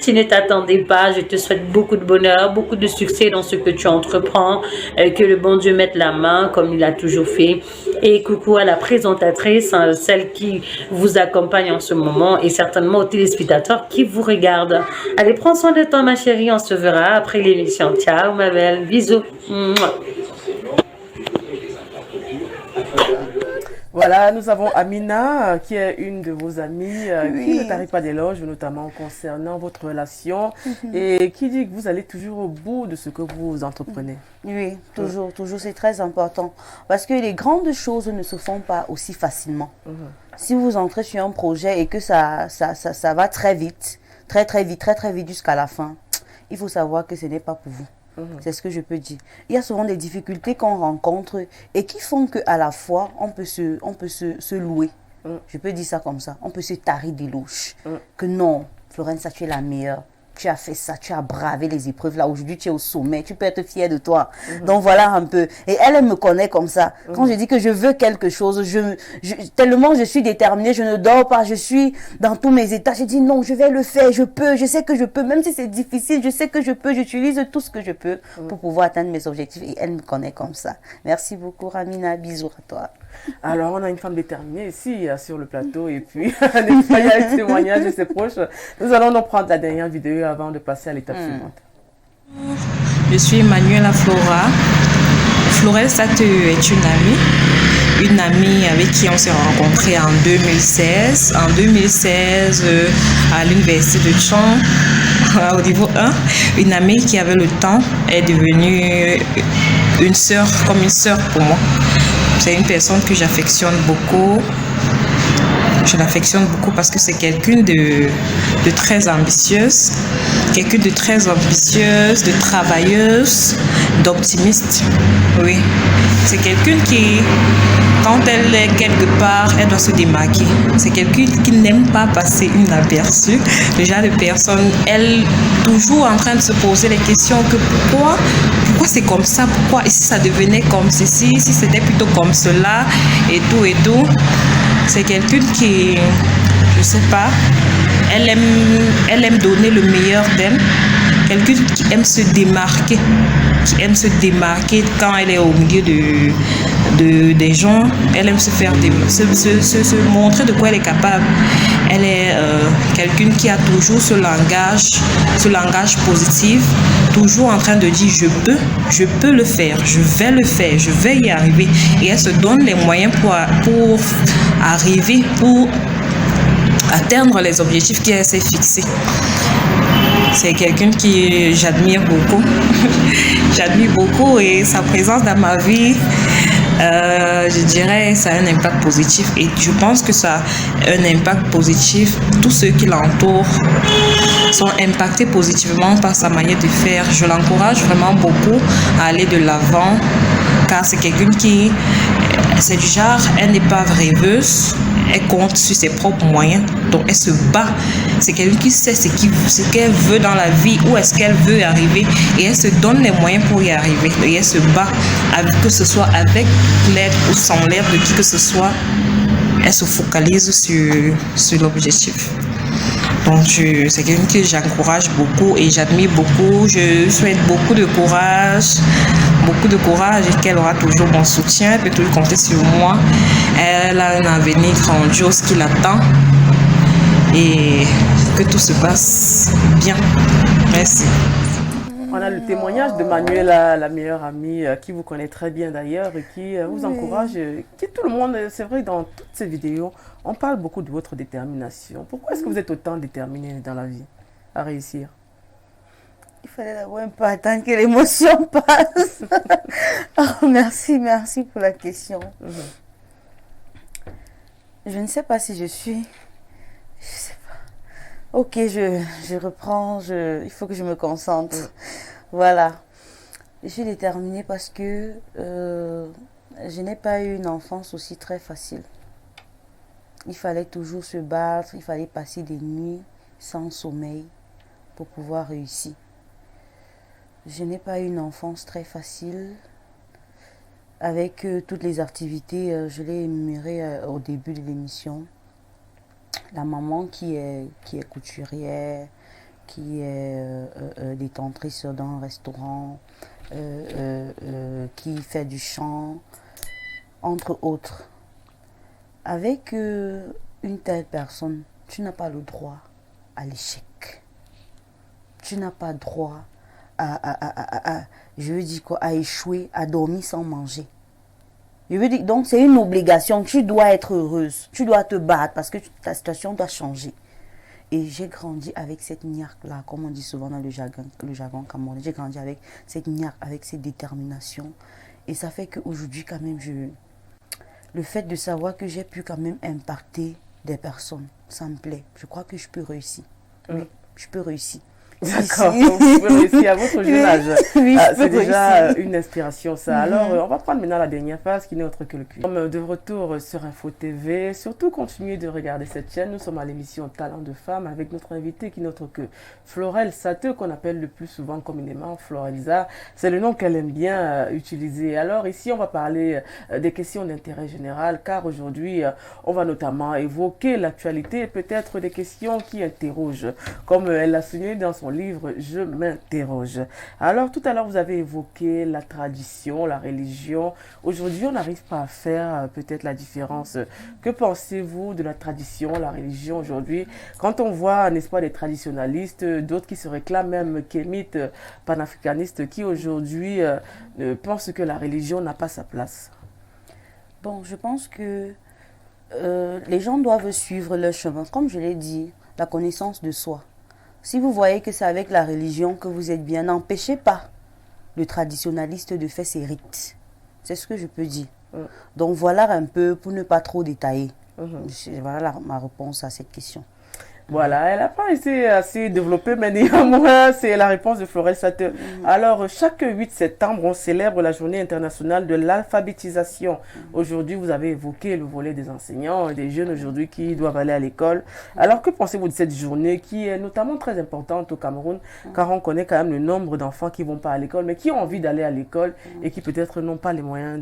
Tu ne t'attendais pas, je te souhaite beaucoup de bonheur, beaucoup de succès dans ce que tu entreprends, que le bon Dieu mette la main comme il a toujours fait. Et coucou à la présentatrice, celle qui vous accompagne en ce moment et certainement aux téléspectateurs qui vous regardent. Allez, prends soin de toi ma chérie, on se verra après l'émission. Ciao ma belle, bisous. Voilà, nous avons Amina, qui est une de vos amies, qui ne t'arrive pas d'éloges, notamment concernant votre relation, et qui dit que vous allez toujours au bout de ce que vous entreprenez. Oui, toujours, c'est très important. Parce que les grandes choses ne se font pas aussi facilement. Si vous entrez sur un projet et que ça va très vite, très vite jusqu'à la fin, il faut savoir que ce n'est pas pour vous. C'est ce que je peux dire. Il y a souvent des difficultés qu'on rencontre et qui font qu'à la fois, on peut se louer. Je peux dire ça comme ça. On peut se tarir d'éloges. Que non, Florentia, tu es la meilleure. Tu as fait ça, tu as bravé les épreuves. Là, aujourd'hui, tu es au sommet. Tu peux être fière de toi. Donc, voilà un peu. Et elle me connaît comme ça. Quand je dis que je veux quelque chose, tellement je suis déterminée, je ne dors pas, je suis dans tous mes états. Je dis non, je vais le faire, je peux, je sais que je peux. Même si c'est difficile, je sais que je peux. J'utilise tout ce que je peux pour pouvoir atteindre mes objectifs. Et elle me connaît comme ça. Merci beaucoup, Ramina. Bisous à toi. Alors, on a une femme déterminée ici sur le plateau et puis il y a un témoignage de ses proches. Nous allons donc prendre la dernière vidéo avant de passer à l'étape suivante. Je suis Manuela Flora. Florentia est une amie avec qui on s'est rencontrés en 2016. En 2016, à l'université de Tchon, au niveau 1, une amie qui avait le temps est devenue une sœur, comme une sœur pour moi. C'est une personne que j'affectionne beaucoup. Je l'affectionne beaucoup parce que c'est quelqu'un de très ambitieuse, quelqu'un de très ambitieuse, de travailleuse, d'optimiste. Oui, c'est quelqu'un qui, quand elle est quelque part, elle doit se démarquer. C'est quelqu'un qui n'aime pas passer inaperçue. Le genre de personne, elle toujours en train de se poser les questions que pourquoi c'est comme ça, pourquoi, et si ça devenait comme ceci, si c'était plutôt comme cela, et tout et tout. C'est quelqu'un qui, je sais pas, elle aime donner le meilleur d'elle. Quelqu'un qui aime se démarquer, quand elle est au milieu des gens. Elle aime se montrer de quoi elle est capable. Elle est quelqu'un qui a toujours ce langage positif, toujours en train de dire je peux le faire, je vais le faire, je vais y arriver. Et elle se donne les moyens pour arriver, pour atteindre les objectifs qu'elle s'est fixés. C'est quelqu'un qui j'admire beaucoup. J'admire beaucoup et sa présence dans ma vie, je dirais, ça a un impact positif. Et je pense que ça a un impact positif. Tous ceux qui l'entourent sont impactés positivement par sa manière de faire. Je l'encourage vraiment beaucoup à aller de l'avant, car c'est quelqu'un qui, c'est du genre, elle n'est pas rêveuse. Elle compte sur ses propres moyens, donc elle se bat. C'est quelqu'un qui sait ce qu'elle veut dans la vie, où est-ce qu'elle veut arriver, et elle se donne les moyens pour y arriver. Et elle se bat, que ce soit avec l'aide ou sans l'aide de qui que ce soit. Elle se focalise sur l'objectif. Donc c'est quelqu'un que j'encourage beaucoup et j'admire beaucoup. Je souhaite beaucoup de courage et qu'elle aura toujours mon soutien. Elle peut toujours compter sur moi. Elle a un avenir grandiose qui l'attend et que tout se passe bien. Merci. On a le témoignage de Manuela, la meilleure amie, qui vous connaît très bien d'ailleurs et qui vous encourage, qui tout le monde, c'est vrai, dans toutes ces vidéos, on parle beaucoup de votre détermination. Pourquoi est-ce que vous êtes autant déterminée dans la vie à réussir? Il fallait d'abord un peu attendre que l'émotion passe. Oh, merci pour la question. Je ne sais pas si je suis... Je sais pas. Ok, je reprends. Il faut que je me concentre. Voilà. Je suis déterminée parce que je n'ai pas eu une enfance aussi très facile. Il fallait toujours se battre. Il fallait passer des nuits sans sommeil pour pouvoir réussir. Je n'ai pas eu une enfance très facile. Avec toutes les activités, je l'ai énuméré au début de l'émission. La maman qui est couturière, qui est détentrice dans un restaurant, qui fait du chant, entre autres. Avec une telle personne, tu n'as pas le droit à l'échec. Tu n'as pas droit je veux dire quoi, à échouer, à dormir sans manger. Je veux dire, donc c'est une obligation. Tu dois être heureuse. Tu dois te battre parce que ta situation doit changer. Et j'ai grandi avec cette niaque-là, comme on dit souvent dans le jargon camerounais. J'ai grandi avec cette niaque, avec cette détermination. Et ça fait qu'aujourd'hui, quand même, le fait de savoir que j'ai pu quand même impacter des personnes, ça me plaît. Je crois que je peux réussir. Oui, je peux réussir. D'accord, vous pouvez réussir à votre jeune âge. Oui, c'est déjà une inspiration, ça. Alors, on va prendre maintenant la dernière phase qui n'est autre que le cuit. Nous sommes de retour sur Info TV. Surtout, continuez de regarder cette chaîne. Nous sommes à l'émission Talent de Femmes avec notre invité qui n'est autre que Florel Sateux, qu'on appelle le plus souvent communément Florelza. C'est le nom qu'elle aime bien utiliser. Alors, ici, on va parler des questions d'intérêt général, car aujourd'hui, on va notamment évoquer l'actualité et peut-être des questions qui interrogent. Comme elle l'a souligné dans son livre, je m'interroge. Alors, tout à l'heure, vous avez évoqué la tradition, la religion. Aujourd'hui, on n'arrive pas à faire peut-être la différence. Que pensez-vous de la tradition, la religion aujourd'hui? Quand on voit, n'est-ce pas, des traditionalistes, d'autres qui se réclament même kémites, panafricanistes, qui aujourd'hui pensent que la religion n'a pas sa place. Bon, je pense que les gens doivent suivre leur chemin. Comme je l'ai dit, la connaissance de soi. Si vous voyez que c'est avec la religion que vous êtes bien, n'empêchez pas le traditionnaliste de faire ses rites. C'est ce que je peux dire. Donc voilà un peu, pour ne pas trop détailler. Voilà ma réponse à cette question. Voilà, elle n'a pas été assez développée, mais néanmoins, c'est la réponse de Florence Sateur. Alors, chaque 8 septembre, on célèbre la journée internationale de l'alphabétisation. Aujourd'hui, vous avez évoqué le volet des enseignants et des jeunes aujourd'hui qui doivent aller à l'école. Alors, que pensez-vous de cette journée qui est notamment très importante au Cameroun, car on connaît quand même le nombre d'enfants qui ne vont pas à l'école, mais qui ont envie d'aller à l'école et qui peut-être n'ont pas les moyens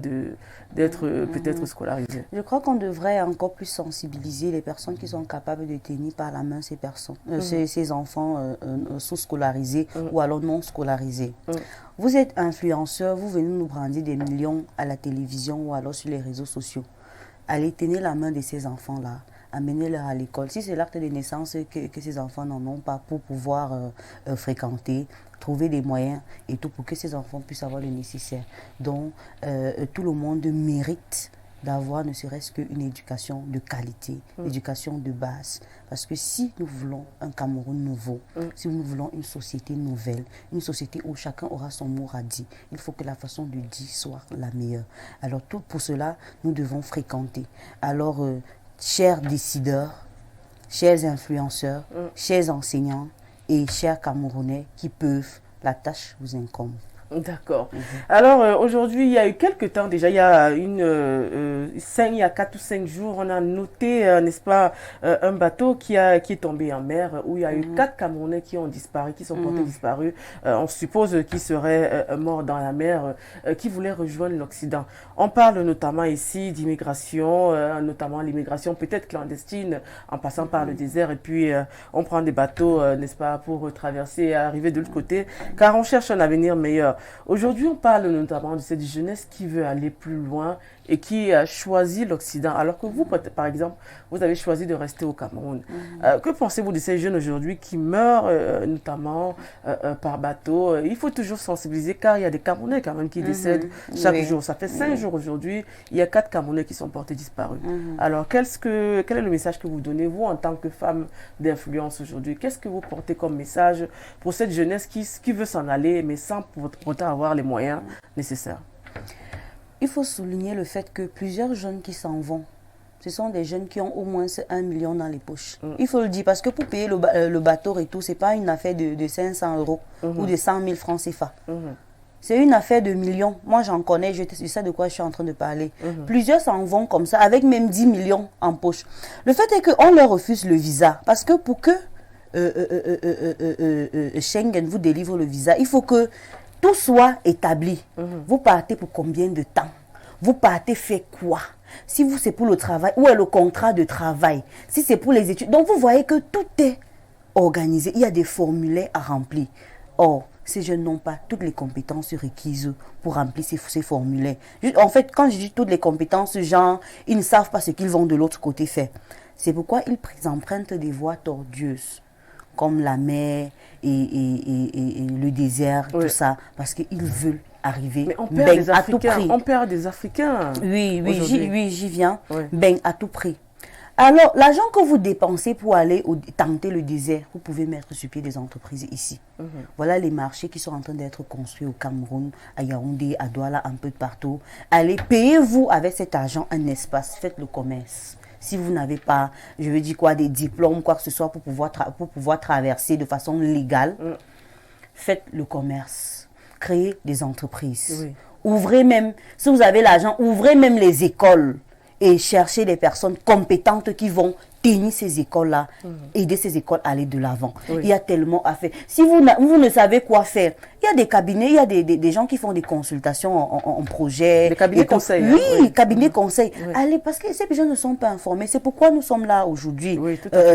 d'être peut-être scolarisés. Je crois qu'on devrait encore plus sensibiliser les personnes qui sont capables de tenir par la main ces personnes, ces enfants sous-scolarisés ou alors non scolarisés. Vous êtes influenceur, vous venez nous brandir des millions à la télévision ou alors sur les réseaux sociaux. Allez, tenez la main de ces enfants-là, amenez-les à l'école. Si c'est l'acte de naissance que ces enfants n'en ont pas pour pouvoir fréquenter, trouver des moyens et tout pour que ces enfants puissent avoir le nécessaire. Donc, tout le monde mérite d'avoir ne serait-ce qu'une éducation de qualité, éducation de base. Parce que si nous voulons un Cameroun nouveau, si nous voulons une société nouvelle, une société où chacun aura son mot à dire, il faut que la façon de dire soit la meilleure. Alors tout pour cela, nous devons fréquenter. Alors, chers décideurs, chers influenceurs, chers enseignants et chers Camerounais qui peuvent, la tâche vous incombe. D'accord. Alors, aujourd'hui, il y a eu quelques temps déjà, il y a il y a 4 ou 5 jours, on a noté, n'est-ce pas, un bateau qui est tombé en mer, où il y a eu 4 Camerounais qui ont disparu, qui sont portés disparus. On suppose qu'ils seraient morts dans la mer, qui voulaient rejoindre l'Occident. On parle notamment ici d'immigration, notamment l'immigration peut-être clandestine, en passant par le désert, et puis on prend des bateaux, n'est-ce pas, pour traverser et arriver de l'autre côté, car on cherche un avenir meilleur. Aujourd'hui, on parle notamment de cette jeunesse qui veut aller plus loin et qui a choisi l'Occident, alors que vous, par exemple, vous avez choisi de rester au Cameroun. Que pensez-vous de ces jeunes aujourd'hui qui meurent, notamment par bateau? Il faut toujours sensibiliser, car il y a des Camerounais quand même qui décèdent chaque jour. Ça fait 5 jours aujourd'hui, il y a 4 Camerounais qui sont portés disparus. Alors, quel est le message que vous donnez, vous, en tant que femme d'influence aujourd'hui? Qu'est-ce que vous portez comme message pour cette jeunesse qui veut s'en aller, mais sans pourtant avoir les moyens nécessaires? Il faut souligner le fait que plusieurs jeunes qui s'en vont, ce sont des jeunes qui ont au moins 1 million dans les poches. Il faut le dire, parce que pour payer le bateau et tout, ce n'est pas une affaire de 500 euros ou de 100 000 francs CFA. C'est une affaire de millions. Moi, j'en connais, je sais de quoi je suis en train de parler. Plusieurs s'en vont comme ça, avec même 10 millions en poche. Le fait est qu'on leur refuse le visa, parce que pour que Schengen vous délivre le visa, il faut que tout soit établi. Vous partez pour combien de temps? Vous partez faire quoi? Si c'est pour le travail, où est le contrat de travail? Si c'est pour les études. Donc vous voyez que tout est organisé. Il y a des formulaires à remplir. Or, ces jeunes n'ont pas toutes les compétences requises pour remplir ces formulaires. En fait, quand je dis toutes les compétences, genre, ils ne savent pas ce qu'ils vont de l'autre côté faire. C'est pourquoi ils empruntent des voies tortueuses, comme la mer et le désert, tout ça, parce qu'ils veulent arriver. Mais on perd à tout prix. On perd des Africains. Oui, j'y viens. Ben, à tout prix. Alors, l'argent que vous dépensez pour aller tenter le désert, vous pouvez mettre sur pied des entreprises ici. Voilà les marchés qui sont en train d'être construits au Cameroun, à Yaoundé, à Douala, un peu de partout. Allez, payez-vous avec cet argent un espace, faites le commerce. Si vous n'avez pas, je veux dire quoi, des diplômes, quoi que ce soit pour pouvoir traverser de façon légale, faites le commerce. Créez des entreprises. Ouvrez même, si vous avez l'argent, ouvrez même les écoles et cherchez des personnes compétentes qui vont tenir ces écoles-là, aider ces écoles à aller de l'avant. Il y a tellement à faire. Si vous ne savez quoi faire, il y a des cabinets, il y a des gens qui font des consultations en projet. Des cabinets conseils. Oui, cabinets conseils. Allez, parce que ces gens ne sont pas informés. C'est pourquoi nous sommes là aujourd'hui.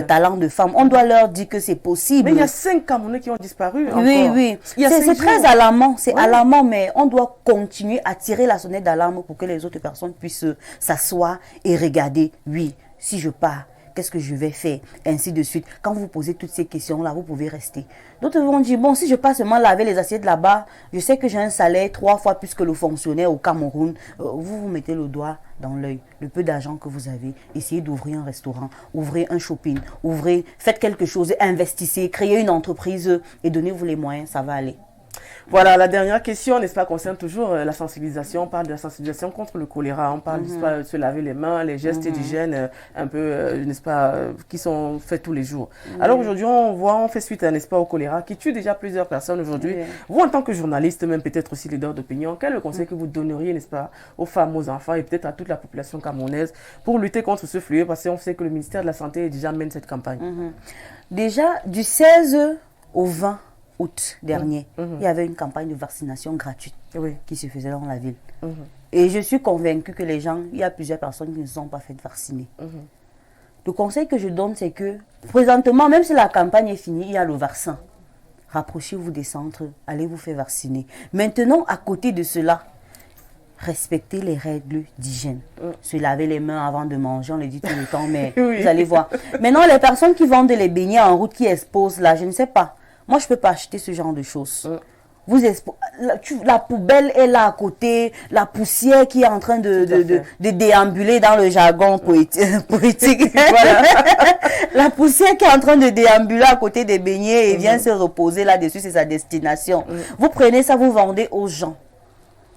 Talents de femmes. On doit leur dire que c'est possible. Mais il y a 5 Camerounais qui ont disparu encore. Oui. C'est très alarmant. C'est alarmant, mais on doit continuer à tirer la sonnette d'alarme pour que les autres personnes puissent s'asseoir et regarder. Oui, si je pars, qu'est-ce que je vais faire, ainsi de suite. Quand vous posez toutes ces questions-là, vous pouvez rester. D'autres vont dire, bon, si je passe seulement laver les assiettes là-bas, je sais que j'ai un salaire 3 fois plus que le fonctionnaire au Cameroun. Vous mettez le doigt dans l'œil. Le peu d'argent que vous avez, essayez d'ouvrir un restaurant, ouvrez un shopping, faites quelque chose, investissez, créez une entreprise et donnez-vous les moyens, ça va aller. Voilà, la dernière question, n'est-ce pas, concerne toujours la sensibilisation. On parle de la sensibilisation contre le choléra. On parle, n'est-ce pas, de se laver les mains, les gestes d'hygiène un peu, n'est-ce pas, qui sont faits tous les jours. Alors aujourd'hui, on fait suite, n'est-ce pas, au choléra qui tue déjà plusieurs personnes aujourd'hui. Vous, en tant que journaliste, même peut-être aussi leader d'opinion, quel est le conseil que vous donneriez, n'est-ce pas, aux femmes, aux enfants et peut-être à toute la population camerounaise pour lutter contre ce fléau? Parce qu'on sait que le ministère de la Santé déjà mène cette campagne. Déjà, du 16 au 20 août dernier, il y avait une campagne de vaccination gratuite qui se faisait dans la ville. Et je suis convaincue que les gens, il y a plusieurs personnes qui ne se sont pas faites vacciner. Le conseil que je donne, c'est que présentement, même si la campagne est finie, il y a le vaccin. Rapprochez-vous des centres, allez vous faire vacciner. Maintenant, à côté de cela, respectez les règles d'hygiène. Se laver les mains avant de manger, on le dit tout le temps, mais vous allez voir. Maintenant, les personnes qui vendent les beignets en route, qui exposent là, je ne sais pas. Moi, je ne peux pas acheter ce genre de choses. La poubelle est là à côté, la poussière qui est en train de déambuler dans le jargon poétique. La poussière qui est en train de déambuler à côté des beignets et vient se reposer là-dessus, c'est sa destination. Vous prenez ça, vous vendez aux gens.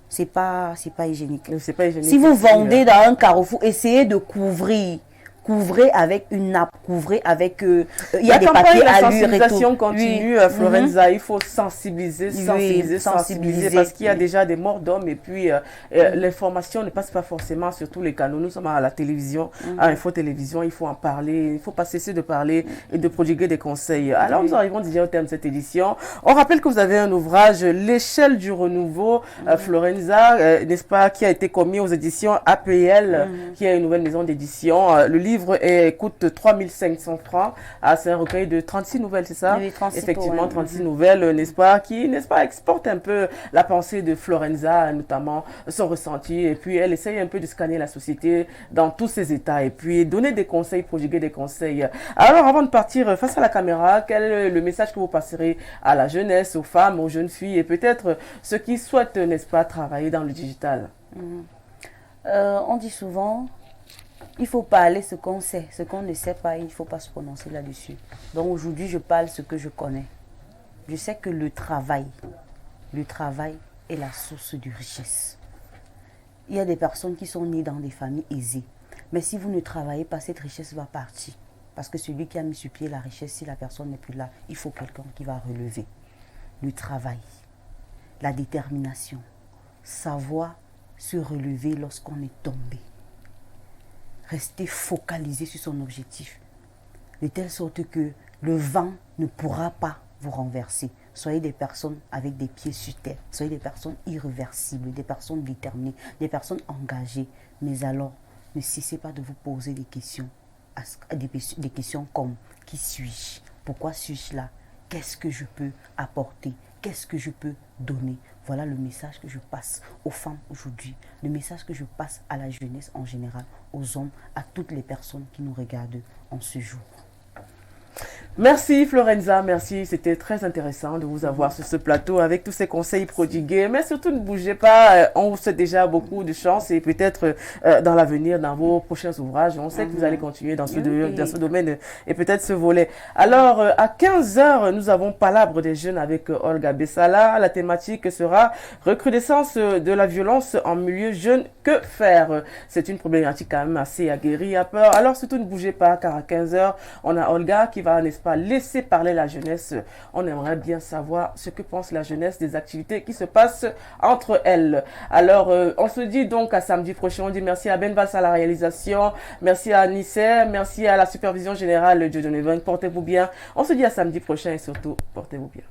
C'est pas hygiénique. C'est pas hygiénique. Si vous vendez dans un carrefour, essayez de couvrir. Couvrez avec une nappe, couvrez avec... il y a des papiers à l'huile. La sensibilisation continue, Florenza, il faut sensibiliser, parce qu'il y a déjà des morts d'hommes et puis l'information ne passe pas forcément sur tous les canaux. Nous sommes à la télévision, à Info Télévision, il faut en parler, il ne faut pas cesser de parler et de prodiguer des conseils. Alors nous arrivons déjà au terme de cette édition. On rappelle que vous avez un ouvrage, L'échelle du renouveau, Florenza, n'est-ce pas, qui a été commis aux éditions APL, qui est une nouvelle maison d'édition. Le livre coûte 3500 francs. C'est un recueil de 36 nouvelles, c'est ça? Oui, 36 effectivement, 36 nouvelles, n'est-ce pas, qui, n'est-ce pas, exporte un peu la pensée de Florenza, notamment son ressenti, et puis elle essaye un peu de scanner la société dans tous ses états, et puis donner des conseils, prodiguer des conseils. Alors, avant de partir face à la caméra, quel est le message que vous passerez à la jeunesse, aux femmes, aux jeunes filles, et peut-être ceux qui souhaitent, n'est-ce pas, travailler dans le digital? On dit souvent... Il faut parler ce qu'on sait. Ce qu'on ne sait pas, il ne faut pas se prononcer là-dessus. Donc aujourd'hui, je parle ce que je connais. Je sais que le travail est la source de richesse. Il y a des personnes qui sont nées dans des familles aisées. Mais si vous ne travaillez pas, cette richesse va partir. Parce que celui qui a mis sur pied la richesse, si la personne n'est plus là, il faut quelqu'un qui va relever. Le travail, la détermination, savoir se relever lorsqu'on est tombé. Rester focalisé sur son objectif, de telle sorte que le vent ne pourra pas vous renverser. Soyez des personnes avec des pieds sur terre, soyez des personnes irréversibles, des personnes déterminées, des personnes engagées. Mais alors, ne cessez pas de vous poser des questions, des questions comme « Qui suis-je? Pourquoi suis-je là? Qu'est-ce que je peux apporter? Qu'est-ce que je peux donner ?» Voilà le message que je passe aux femmes aujourd'hui, le message que je passe à la jeunesse en général, aux hommes, à toutes les personnes qui nous regardent en ce jour. Merci Florenza, merci. C'était très intéressant de vous avoir sur ce plateau avec tous ces conseils prodigués. Mais surtout, ne bougez pas. On vous souhaite déjà beaucoup de chance et peut-être dans l'avenir, dans vos prochains ouvrages. On sait que vous allez continuer dans ce domaine et peut-être ce volet. Alors, à 15h, nous avons Palabre des jeunes avec Olga Bessala. La thématique sera recrudescence de la violence en milieu jeune. Que faire? C'est une problématique quand même assez aguerrie, à peur. Alors, surtout, ne bougez pas car à 15h, on a Olga qui va, n'est-ce pas, laisser parler la jeunesse. On aimerait bien savoir ce que pense la jeunesse des activités qui se passent entre elles. Alors, on se dit donc à samedi prochain. On dit merci à Ben Valls à la réalisation, merci à Nisser, merci à la supervision générale de John Even. Portez-vous bien. On se dit à samedi prochain et surtout, portez-vous bien.